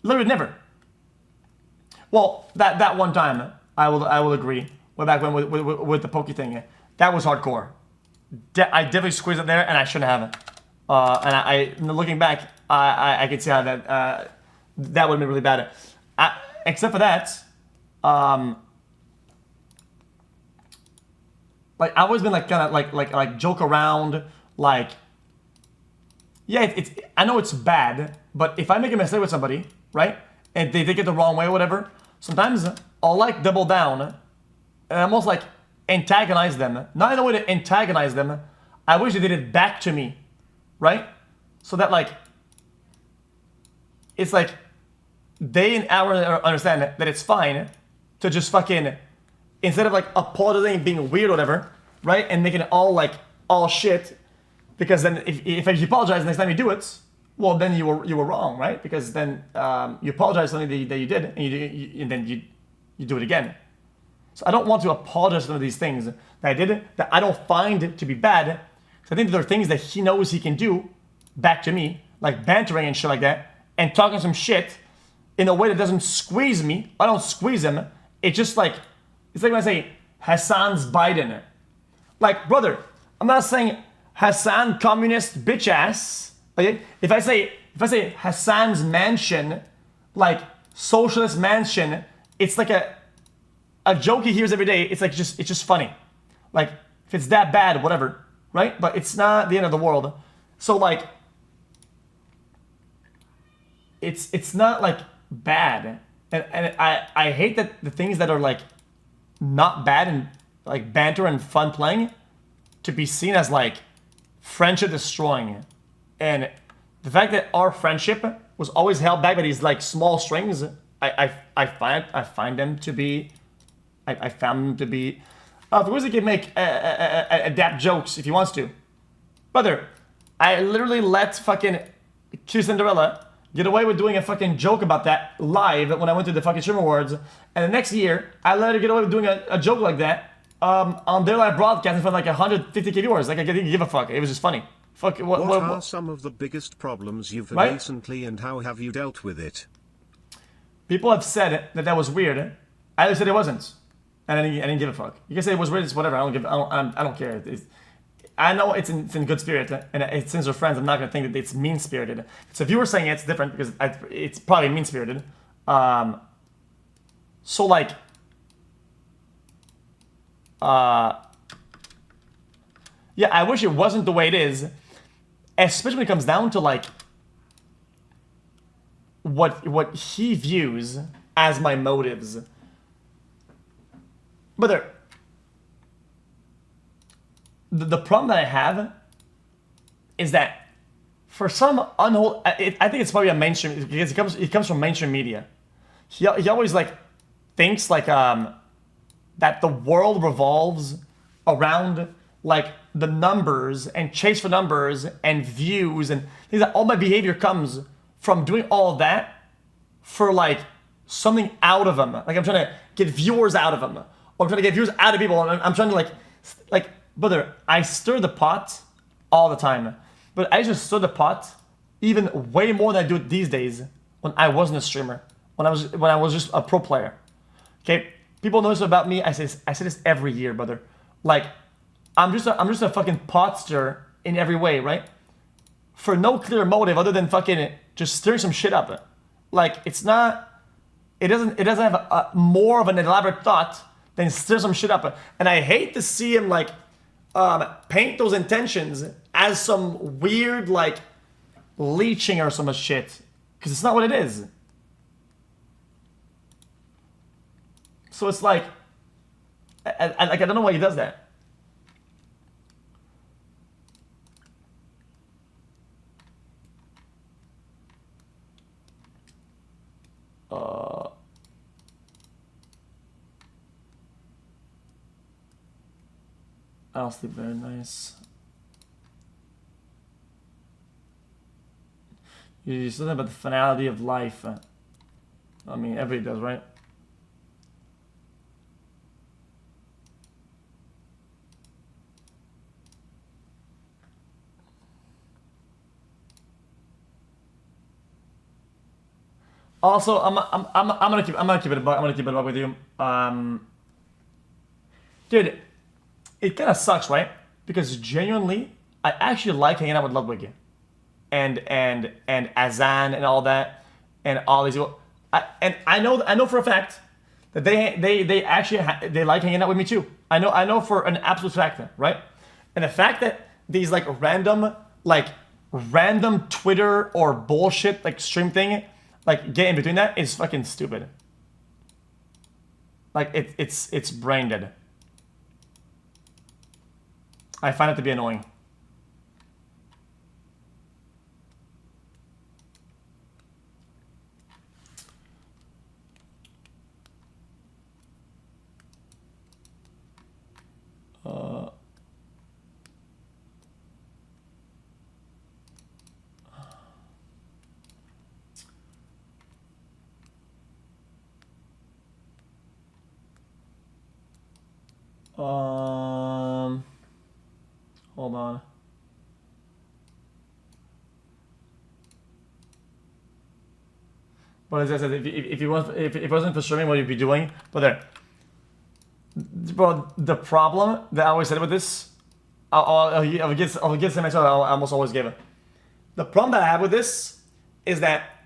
Literally never. Well, that one time, I will agree. Way back when with the pokey thing, that was hardcore. I definitely squeezed it there, and I shouldn't have. And I looking back, I could see how that would have been really bad. Except for that, like I've always been like kind of like joke around, like yeah, I know it's bad, but if I make a mistake with somebody, right, and they take it the wrong way or whatever, sometimes I'll like double down and almost like antagonize them. Not in a way to antagonize them. I wish they did it back to me, right? So that like it's like they and our understand that it's fine to just fucking, instead of like apologizing and being weird or whatever, right, and making it all shit, because then if you apologize next time you do it, well then you were wrong, right? Because then you apologize for something that you did, and then you do it again. So I don't want to apologize for some of these things that I did that I don't find to be bad. So I think there are things that he knows he can do back to me, like bantering and shit like that, and talking some shit in a way that doesn't squeeze me. I don't squeeze him. It's just like, it's like when I say Hassan's Biden. Like, brother, I'm not saying Hassan communist bitch ass. Okay? If I say Hassan's mansion, like socialist mansion, it's like a joke he hears every day. It's like it's just funny. Like, if it's that bad, whatever, right? But it's not the end of the world. So like, it's not like bad. And I hate that the things that are like not bad and like banter and fun playing to be seen as like friendship destroying. And the fact that our friendship was always held back by these like small strings, I find them to be, I found them to be. Of course, he can make adapt jokes if he wants to. Brother, I literally let fucking Q Cinderella get away with doing a fucking joke about that live when I went to the fucking Stream Awards. And the next year, I let her get away with doing a joke like that on their live broadcast in front of like 150k viewers. Like, I didn't give a fuck. It was just funny. Fuck. What are some of the biggest problems you've had recently, and how have you dealt with it? People have said that was weird. I just said it wasn't. And I didn't give a fuck. You can say it was weird, it's whatever. I don't care. I know it's in good spirit, and since we're friends, I'm not gonna think that it's mean spirited. So if you were saying it's different because it's probably mean spirited. So like, yeah, I wish it wasn't the way it is, especially when it comes down to like what he views as my motives. But the problem that I have is that for some unhold, I think it's probably a mainstream, because it comes from mainstream media. He always like thinks like that the world revolves around like the numbers and chase for numbers and views, and things that all my behavior comes from doing all of that for like something out of them. Like I'm trying to get viewers out of them, or I'm trying to get viewers out of people, and I'm trying to like, brother, I stir the pot all the time, but I just stir the pot even way more than I do it these days when I wasn't a streamer, when I was just a pro player. Okay, people know this about me. I say this every year, brother. Like, I'm just a fucking pot stirrer in every way, right? For no clear motive other than fucking just stirring some shit up. Like, it doesn't have a more of an elaborate thought than stir some shit up. And I hate to see him like paint those intentions as some weird like leeching or some shit, because it's not what it is. So it's like, I don't know why he does that. I'll sleep very nice. You said about the finality of life. I mean, everybody does, right? Also, I'm gonna keep it a buck. I'm gonna keep it a buck with you, dude. It kind of sucks, right? Because genuinely, I actually like hanging out with Ludwig, and Azan and all that, and all these people. I know for a fact that they actually they like hanging out with me too. I know for an absolute fact, right? And the fact that these like random Twitter or bullshit like stream thing like get in between that is fucking stupid. Like it's brain dead. I find it to be annoying. Hold on. But as I said, if it wasn't for streaming, what you'd be doing? But there, bro. The problem that I always said with this, I'll get some answer. I almost always give it. The problem that I have with this is that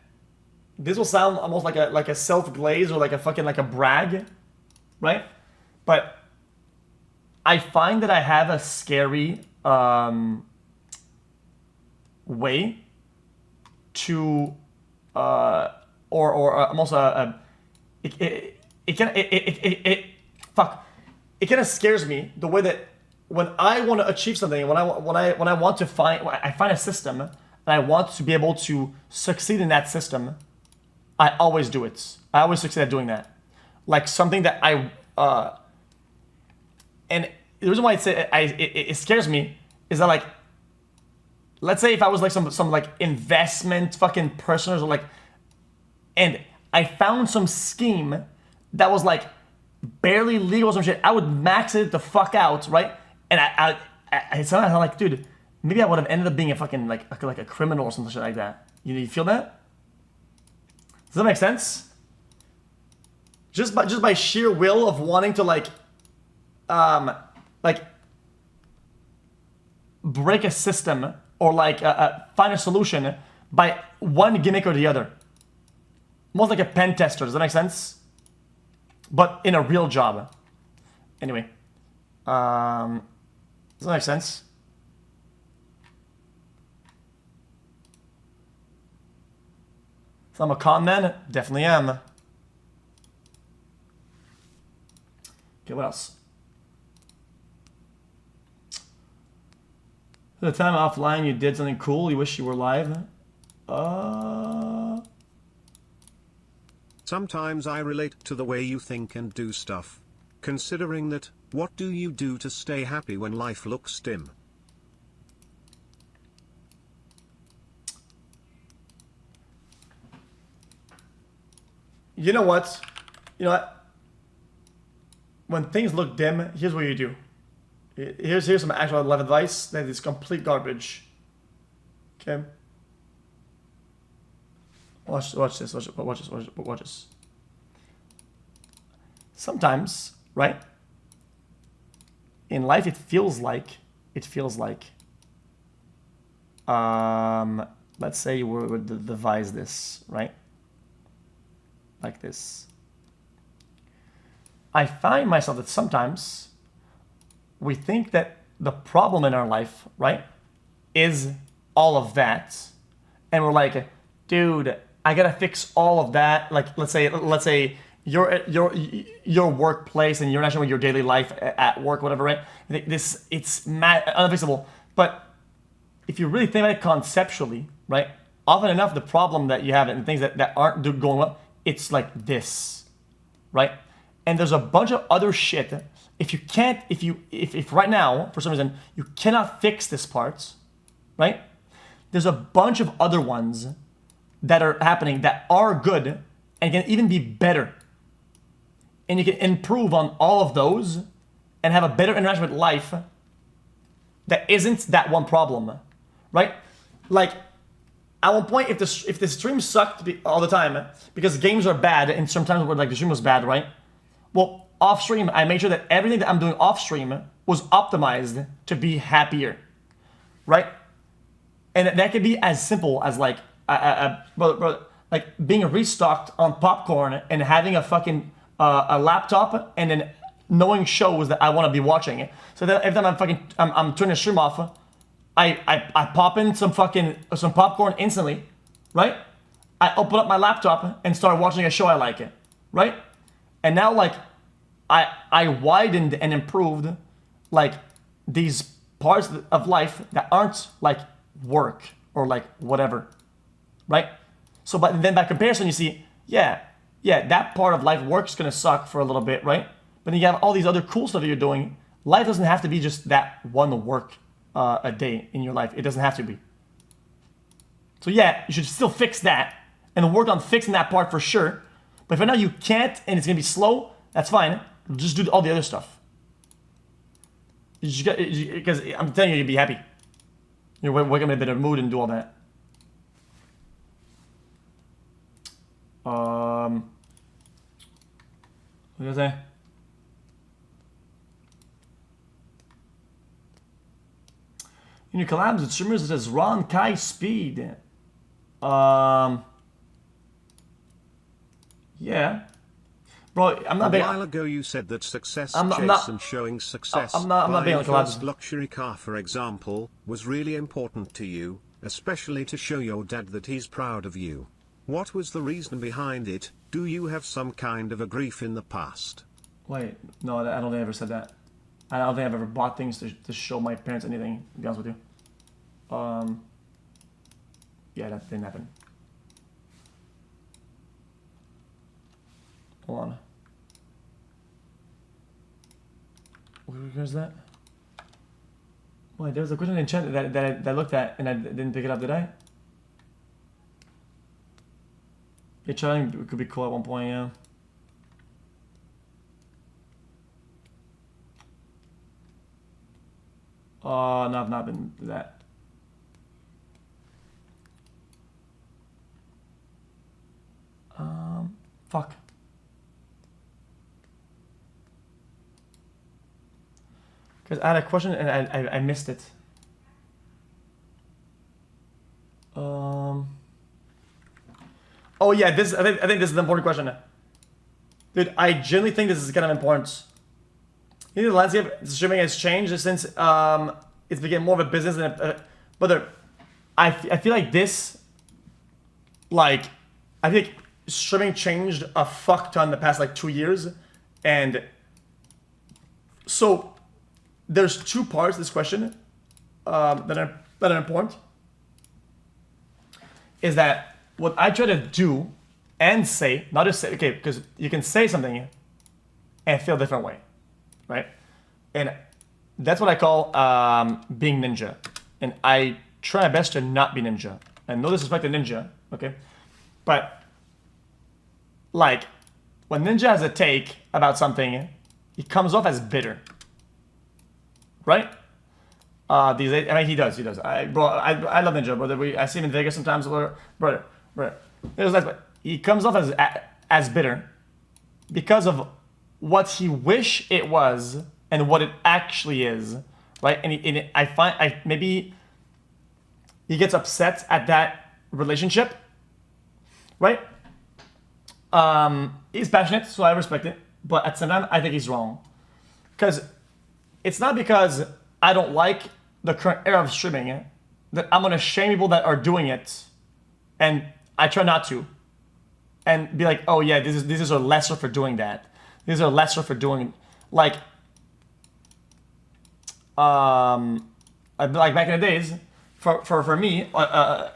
this will sound almost like a self glaze or like a brag, right? But I find that I have a scary way to or almost it kind of scares me the way that when I want to achieve something, when I want to find a system and I want to be able to succeed in that system, I always do it. I always succeed at doing that. Like something that and the reason why it scares me is that, like, let's say if I was like some like investment fucking person or like, and I found some scheme that was like barely legal or some shit, I would max it the fuck out, right? And I sometimes I'm like, dude, maybe I would have ended up being a fucking like a criminal or some shit like that. You feel that? Does that make sense? Just by sheer will of wanting to like break a system or like find a solution by one gimmick or the other. Almost like a pen tester. Does that make sense? But in a real job. Anyway. Does that make sense? So I'm a con man? Definitely am. Okay, what else? The time offline you did something cool, you wish you were live? Sometimes I relate to the way you think and do stuff. Considering that, what do you do to stay happy when life looks dim? You know what? You know what? When things look dim, here's what you do. Here's some actual life advice that is complete garbage. Okay? Watch this. Watch this. Sometimes, right? In life, it feels like. Let's say we would devise this, right? Like this. I find myself that sometimes we think that the problem in our life, right, is all of that, and we're like, dude, I gotta fix all of that. Like, let's say your workplace and you're actually your daily life at work, whatever, right? It's unfixable. But if you really think about it conceptually, right, often enough the problem that you have and things that aren't going well, it's like this, right? And there's a bunch of other shit. If right now, for some reason, you cannot fix this part, right? There's a bunch of other ones that are happening that are good and can even be better. And you can improve on all of those and have a better interaction with life that isn't that one problem, right? Like, at one point, if the stream sucked all the time because games are bad and sometimes where like the stream was bad, right? Well, off stream, I made sure that everything that I'm doing off stream was optimized to be happier, right? And that could be as simple as like like being restocked on popcorn and having a fucking a laptop and then knowing shows that I want to be watching. So that every time I'm turning the stream off, I pop in some popcorn instantly, right? I open up my laptop and start watching a show I like, right? And now like I widened and improved like these parts of life that aren't like work or like whatever, right? So but then by comparison you see, yeah, that part of life work's gonna suck for a little bit, right? But then you have all these other cool stuff that you're doing. Life doesn't have to be just that one work a day in your life. It doesn't have to be. So yeah, you should still fix that and work on fixing that part for sure. But if right now you can't and it's gonna be slow, that's fine. Just do all the other stuff. You just got, because I'm telling you, you'd be happy. You wake up in a bit of mood and do all that. What did I say? In your collabs with streamers such as Ron, Kai, Speed. Yeah. Bro, I'm not being. A while ago you said that success I'm chase not- and showing success I'm not being buying on collabs. first luxury car, for example, was really important to you, especially to show your dad that he's proud of you. What was the reason behind it? Do you have some kind of a grief in the past? Wait, no, I don't think I ever said that. I don't think I've ever bought things to show my parents anything, to be honest with you. Yeah, that didn't happen. Hold on. Where's that? Wait, there was a question in chat that I looked at and I didn't pick it up, did I? Yeah, trying could be cool at one point, yeah. No, I've not been to that. Fuck. Because I had a question and I missed it. Oh yeah, this I think this is an important question. Dude, I genuinely think this is kind of important. You know, the landscape streaming has changed since it's become more of a business than but I feel like this, like, I think streaming changed a fuck ton in the past like 2 years, and so there's two parts to this question that are important. Is that what I try to do and say, not just say, okay, because you can say something and feel a different way, right? And that's what I call being ninja. And I try my best to not be ninja. And no disrespect to ninja, okay? But, like, when ninja has a take about something, he comes off as bitter, right? These days, I mean, he does. I love Ninja, brother. I see him in Vegas sometimes, brother. It was nice, but he comes off as bitter because of what he wish it was and what it actually is, right? And I find maybe he gets upset at that relationship, right? He's passionate, so I respect it, but at the same time, I think he's wrong, because it's not because I don't like the current era of streaming that I'm gonna shame people that are doing it, and I try not to, and be like, oh yeah, this is a lesser for doing that. These are lesser for doing, like back in the days, for me, a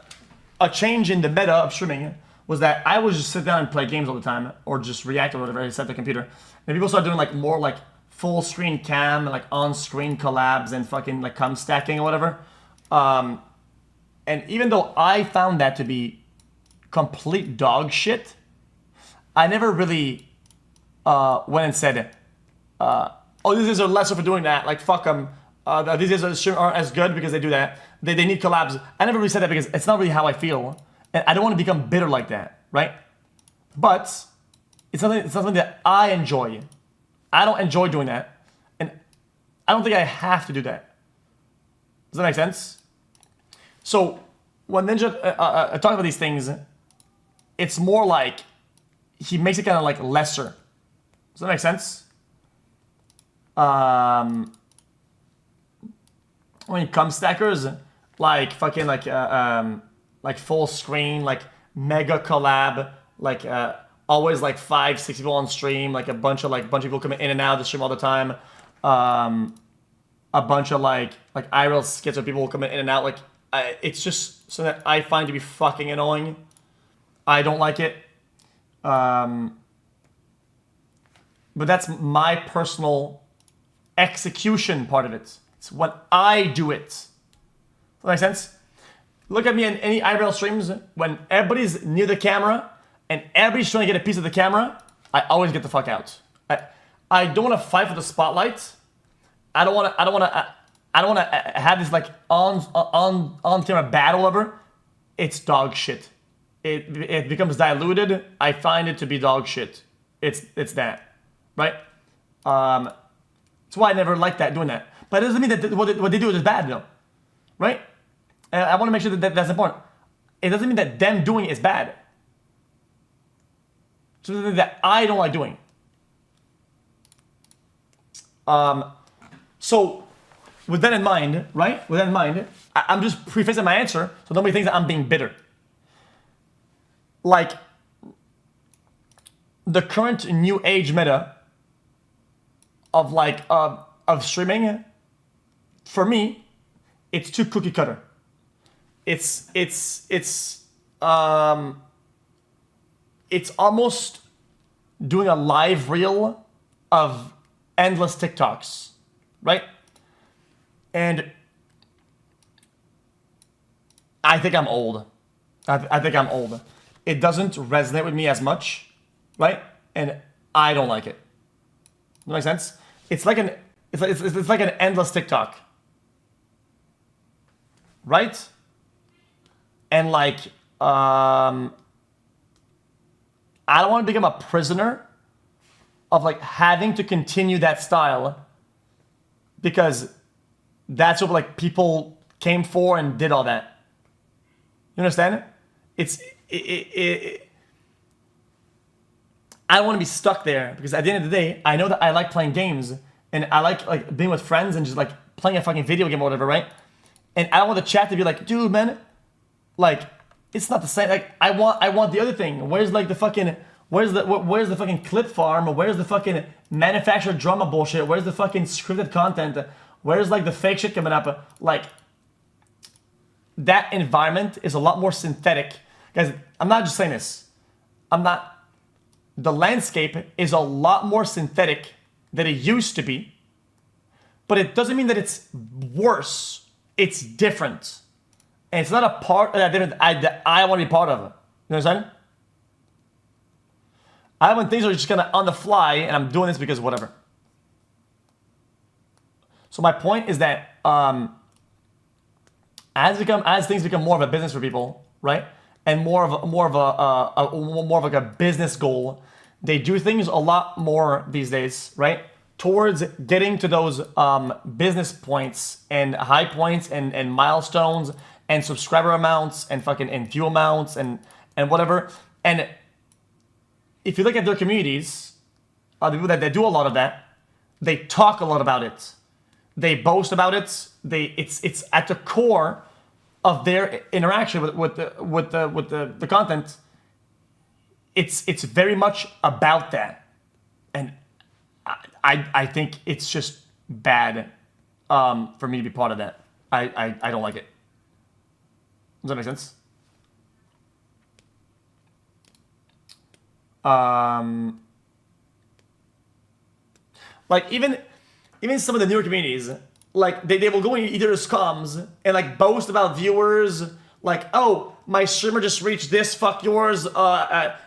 change in the meta of streaming was that I would just sit down and play games all the time, or just react or whatever, set the computer, and people start doing like more like full screen cam, like on screen collabs and fucking like cum stacking or whatever. And even though I found that to be complete dog shit, I never really went and said, oh, this is a lesser for doing that. Like, fuck them. These aren't as good because they do that. They need collabs. I never really said that because it's not really how I feel. And I don't want to become bitter like that, right? But it's not something that I enjoy. I don't enjoy doing that. And I don't think I have to do that. Does that make sense? So when Ninja talks about these things, it's more like he makes it kind of like lesser. Does that make sense? When it comes stackers, like fucking like full screen, like mega collab, like always like 5-6 people on stream, like a bunch of people coming in and out of the stream all the time. A bunch of like IRL skits where people coming in and out. Like it's just something that I find to be fucking annoying. I don't like it. But that's my personal execution part of it. It's when I do it. Does that make sense? Look at me in any IRL streams when everybody's near the camera and everybody's trying to get a piece of the camera. I always get the fuck out. I don't want to fight for the spotlight. to have this like on camera battle over. It's dog shit. It becomes diluted. I find it to be dog shit. It's that, right? That's why I never liked that doing that. But it doesn't mean that what they do is bad, though, right? And I want to make sure that's important. It doesn't mean that them doing it is bad. It's something that I don't like doing. So, with that in mind, right? With that in mind, I'm just prefacing my answer so nobody thinks that I'm being bitter. Like, the current new age meta of like of streaming, for me, it's too cookie cutter. It's almost doing a live reel of endless TikToks, right? And I think I'm old. I think I'm old. It doesn't resonate with me as much, right? And I don't like it. Does that make sense? It's like an endless TikTok, right? And like, I don't want to become a prisoner of like having to continue that style because that's what like people came for and did all that. You understand? I don't want to be stuck there because at the end of the day, I know that I like playing games and I like being with friends and just like playing a fucking video game or whatever, right? And I don't want the chat to be like, dude, man, like it's not the same. Like I want the other thing. Where's like the fucking where's the fucking clip farm? Where's the fucking manufactured drama bullshit? Where's the fucking scripted content? Where's like the fake shit coming up? Like that environment is a lot more synthetic. Guys, I'm not just saying this. The landscape is a lot more synthetic than it used to be, but it doesn't mean that it's worse. It's different. And it's not a part of that I want to be part of. You understand? I when things are just kind of on the fly, and I'm doing this because whatever. So my point is that as things become more of a business for people, right, and more of like a business goal, they do things a lot more these days, right, towards getting to those business points and high points and milestones and subscriber amounts and fucking and view amounts and whatever. And if you look at their communities, the people that do a lot of that, they talk a lot about it. They boast about it. It's at the core of their interaction with the content. It's very much about that, and I think it's just bad for me to be part of that. I don't like it. Does that make sense? Like even some of the newer communities, like they will go in either as comms and like boast about viewers, like, oh, my streamer just reached this, fuck yours,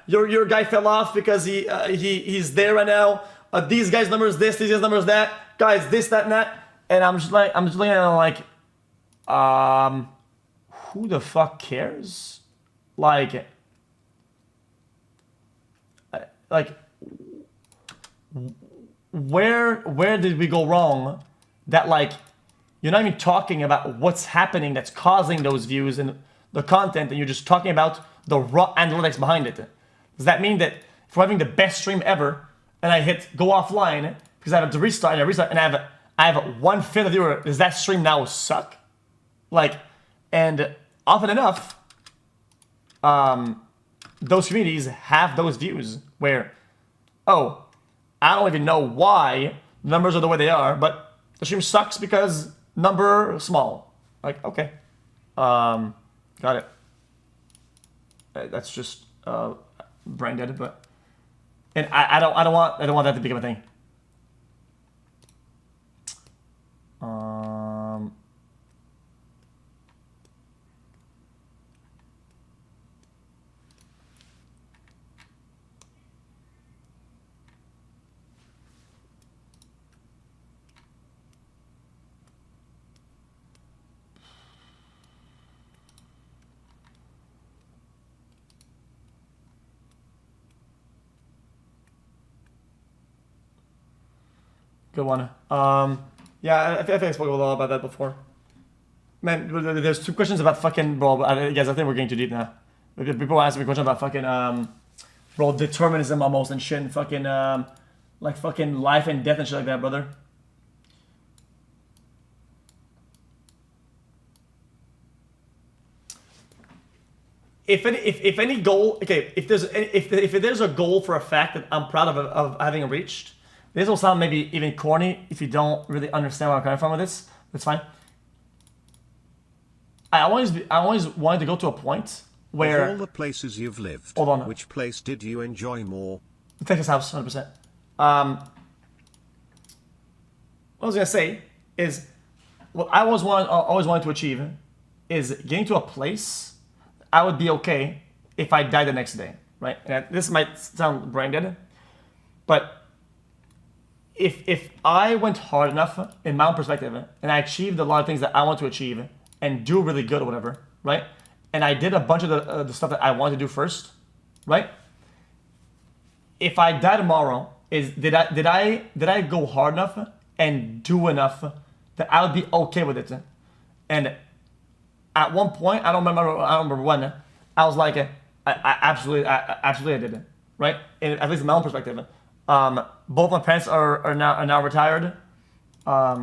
your guy fell off because he's there right now, these guys numbers this, these guys numbers that, guys this, that, and that, and I'm just looking at it like, who the fuck cares? Like where did we go wrong that like you're not even talking about what's happening that's causing those views and the content, and you're just talking about the raw analytics behind it? Does that mean that if we're having the best stream ever and I hit go offline because I have to restart and I have 1/5 of viewer, does that stream now suck? Like, and often enough, those communities have those views where, oh, I don't even know why the numbers are the way they are, but the stream sucks because number small. Like, okay, got it. That's just brain dead, but and I don't want that to become a thing. Good one. Yeah, I think I spoke a lot about that before. Man, there's 2 questions about fucking, bro, guys, I think we're getting too deep now. People ask me questions about fucking, bro, determinism almost and shit, and fucking, like fucking life and death and shit like that, brother. If any goal, okay, if there's a goal for a fact that I'm proud of having reached, this will sound maybe even corny if you don't really understand where I'm coming from with this. That's fine. I always wanted to go to a point where, of all the places you've lived, hold on, which place did you enjoy more? The Texas house, 100%. What I was gonna say is, what I always wanted to achieve is getting to a place I would be okay if I died the next day, right? And this might sound brain dead, but if I went hard enough in my own perspective and I achieved a lot of things that I want to achieve and do really good or whatever, right? And I did a bunch of the stuff that I wanted to do first, right? If I die tomorrow, did I go hard enough and do enough that I would be okay with it? And at one point, I don't remember when, I was like, I absolutely did it, right? And at least in my own perspective. Both my parents are now retired. I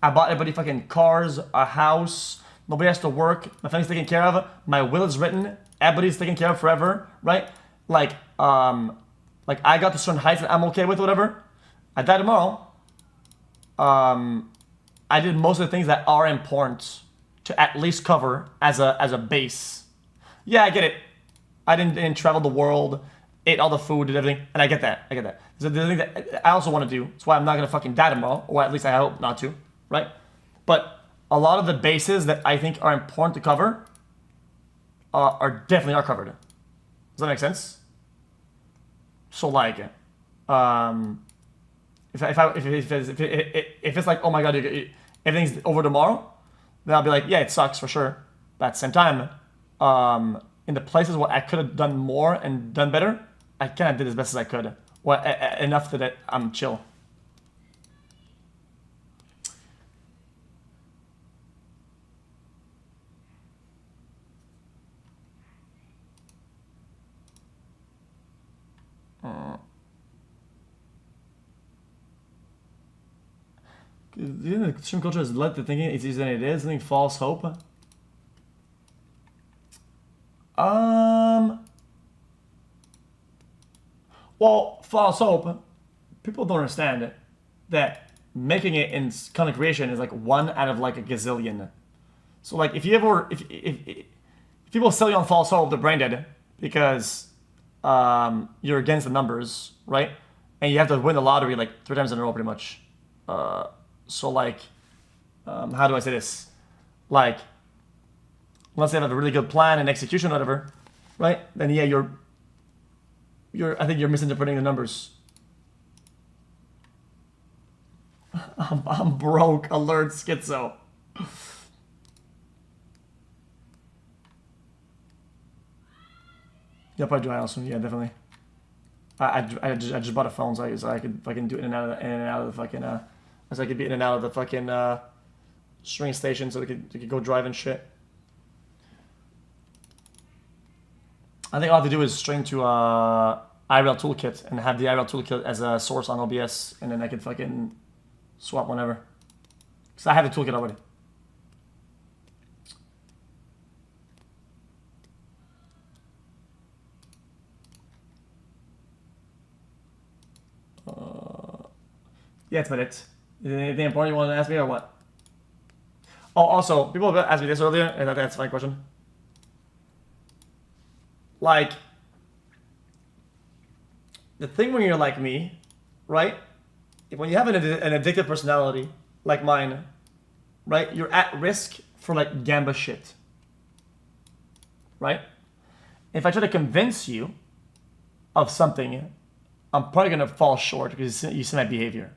bought everybody fucking cars, a house. Nobody has to work. My family's taken care of. My will is written. Everybody's taken care of forever, right? Like I got to certain heights that I'm okay with, whatever. I die tomorrow. I did most of the things that are important to at least cover as a base. Yeah, I get it. I didn't travel the world, ate all the food and everything, and I get that. So the thing that I also want to do. That's why I'm not gonna fucking die tomorrow, or at least I hope not to, right? But a lot of the bases that I think are important to cover are definitely covered. Does that make sense? So like, if it's like, oh my god, everything's over tomorrow, then I'll be like, yeah, it sucks for sure. But at the same time, in the places where I could have done more and done better, I kind of did as best as I could. Well, enough that I'm chill. The extreme culture has led to thinking it's easier than it is. Something false hope. Well, false hope. People don't understand that making it in content creation is like 1 out of like a gazillion. So like if people sell you on false hope, they're brain dead because you're against the numbers, right? And you have to win the lottery like 3 times in a row, pretty much. So like, how do I say this? Like, unless they have a really good plan and execution, or whatever, right? Then yeah, I think you're misinterpreting the numbers. I'm broke. Alert, schizo. Yep, I do. I also, yeah, definitely. I just bought a phone so I could fucking do in and out of the fucking so I could be in and out of the fucking string station so we could go drive and shit. I think all I have to do is string to IRL toolkit and have the IRL toolkit as a source on OBS, and then I can fucking swap whenever. Because I have the toolkit already. Yeah, that's about it. Is there anything important you want to ask me or what? Oh, also, people asked me this earlier, and that's a fine question. Like, the thing when you're like me, right? When you have an addictive personality like mine, right? You're at risk for like Gamba shit, right? If I try to convince you of something, I'm probably gonna fall short because you see my behavior.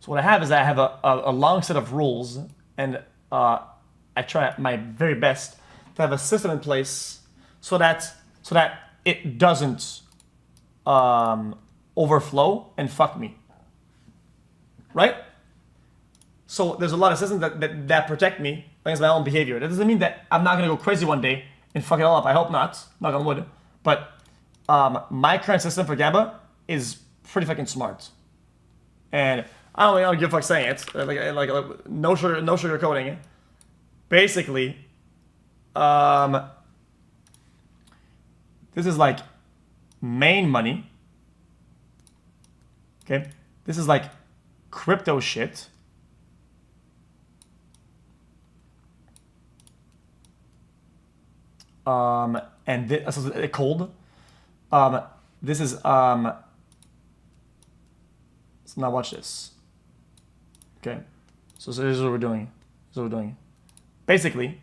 So what I have is I have a long set of rules, and I try my very best to have a system in place so that it doesn't overflow and fuck me, right? So there's a lot of systems that protect me against my own behavior. That doesn't mean that I'm not gonna go crazy one day and fuck it all up. I hope not. Knock on wood. But my current system for Gamba is pretty fucking smart. And I don't give a fuck saying it. Like no sugar coating. Basically, this is like main money. Okay, this is like crypto shit. And this is cold. This is so now watch this. Okay, so this is what we're doing. Basically,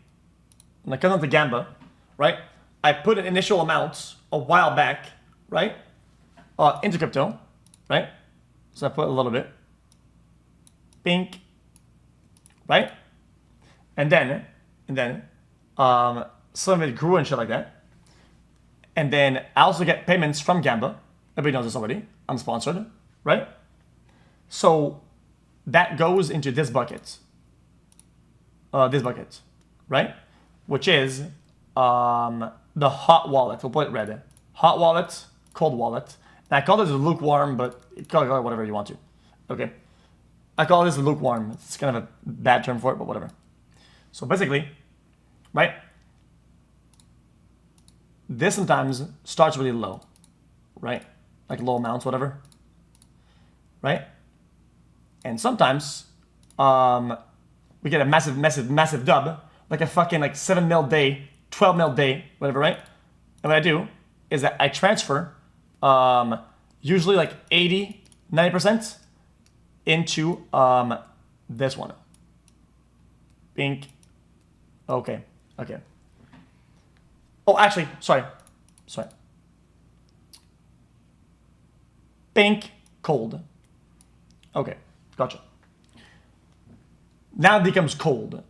when I come to Gamba, right? I put an initial amount a while back, right? Into crypto, right? So I put a little bit. Pink. Right? And then, some of it grew and shit like that. And then I also get payments from Gamba. Everybody knows this already. I'm sponsored, right? So that goes into this bucket. Right? Which is the hot wallet. We'll put it red. Hot wallet, cold wallet. And I call this a lukewarm, but call it whatever you want to. Okay. I call this a lukewarm. It's kind of a bad term for it, but whatever. So basically, right? This sometimes starts really low, right? Like low amounts, whatever. Right? And sometimes we get a massive dub, like a fucking like 7 mil day, 12 mil day, whatever, right? And what I do is that I transfer usually like 80, 90% into this one. Pink. Okay. Oh, actually, sorry. Pink, cold. Okay, gotcha. Now it becomes cold.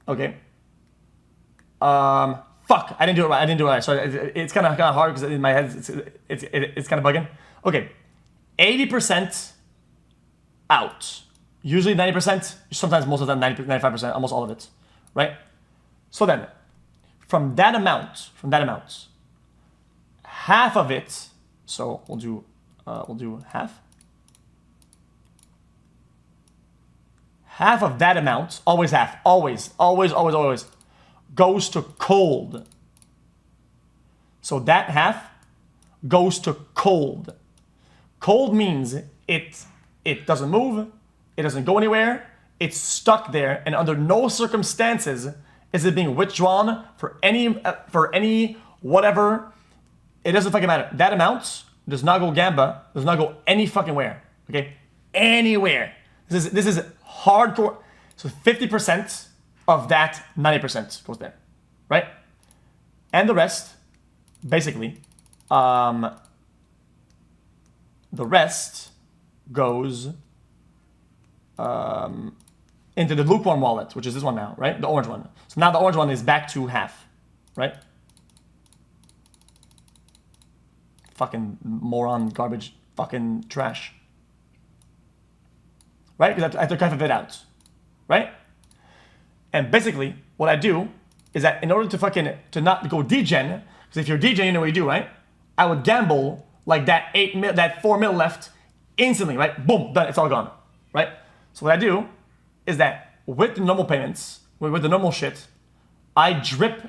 Okay. Fuck, I didn't do it right. So it's kind of hard because in my head it's kind of bugging. Okay, 80% out. Usually 90%. Sometimes most of them 90, 95%. Almost all of it, right? So then, from that amount, half of it. So we'll do half. Half of that amount, always half, always, goes to cold. So that half goes to cold. Cold means it doesn't move, it doesn't go anywhere, it's stuck there, and under no circumstances is it being withdrawn for any whatever. It doesn't fucking matter. That amount does not go Gamba, does not go any fucking where. Okay, anywhere. This is hardcore. So 50% of that 90% goes there, right? And the rest, basically, the rest goes into the lukewarm wallet, which is this one now, right? The orange one. So now the orange one is back to half, right? Fucking moron, garbage, fucking trash. Right? Because I have to cut it out, right? And basically, what I do is that in order to not go degen, because if you're degen, you know what you do, right? I would gamble like that 4 mil left instantly, right? Boom, done. It's all gone, right? So what I do is that with the normal payments, with the normal shit, I drip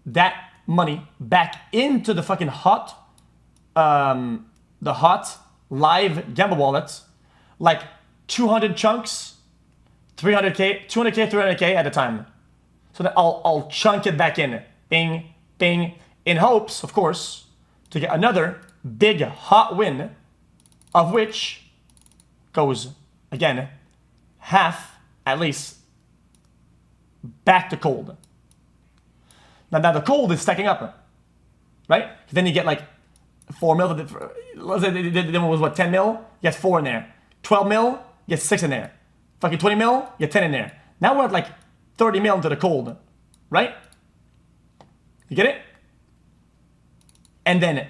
that money back into the fucking hot live Gamba wallet, like 200 chunks, 300k, 200k, 300k at a time. So that I'll chunk it back in, bing, bing, in hopes, of course, to get another big hot win, of which goes, again, half, at least, back to cold. Now the cold is stacking up, right? Then you get like 4 mil, let's say the one was what, 10 mil? You get 4 in there. 12 mil, you get 6 in there. Fucking 20 mil, you get 10 in there. Now we're at like 30 mil into the cold, right? You get it? And then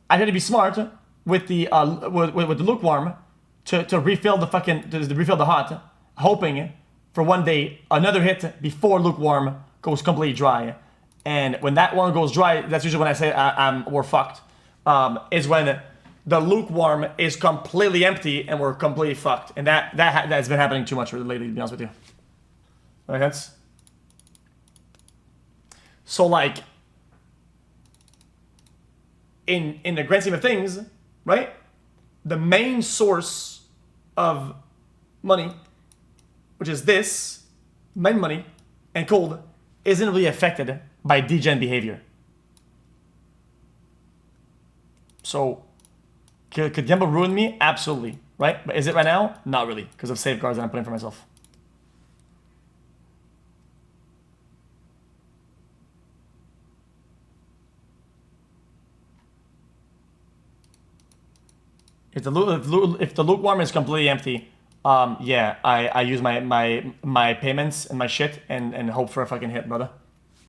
I had to be smart with the lukewarm to refill the fucking to refill the hot, hoping for one day another hit before lukewarm goes completely dry. And when that one goes dry, that's usually when I say we're fucked. Is when the lukewarm is completely empty and we're completely fucked. And that's been happening too much lately, to be honest with you. Right, heads? So like, in the grand scheme of things, right? The main source of money, which is this, main money, and cold, isn't really affected by degen behavior. So, could Gamba ruin me? Absolutely, right? But is it right now? Not really, because of safeguards that I'm putting for myself. If the lukewarm is completely empty, yeah, I use my payments and my shit and hope for a fucking hit, brother.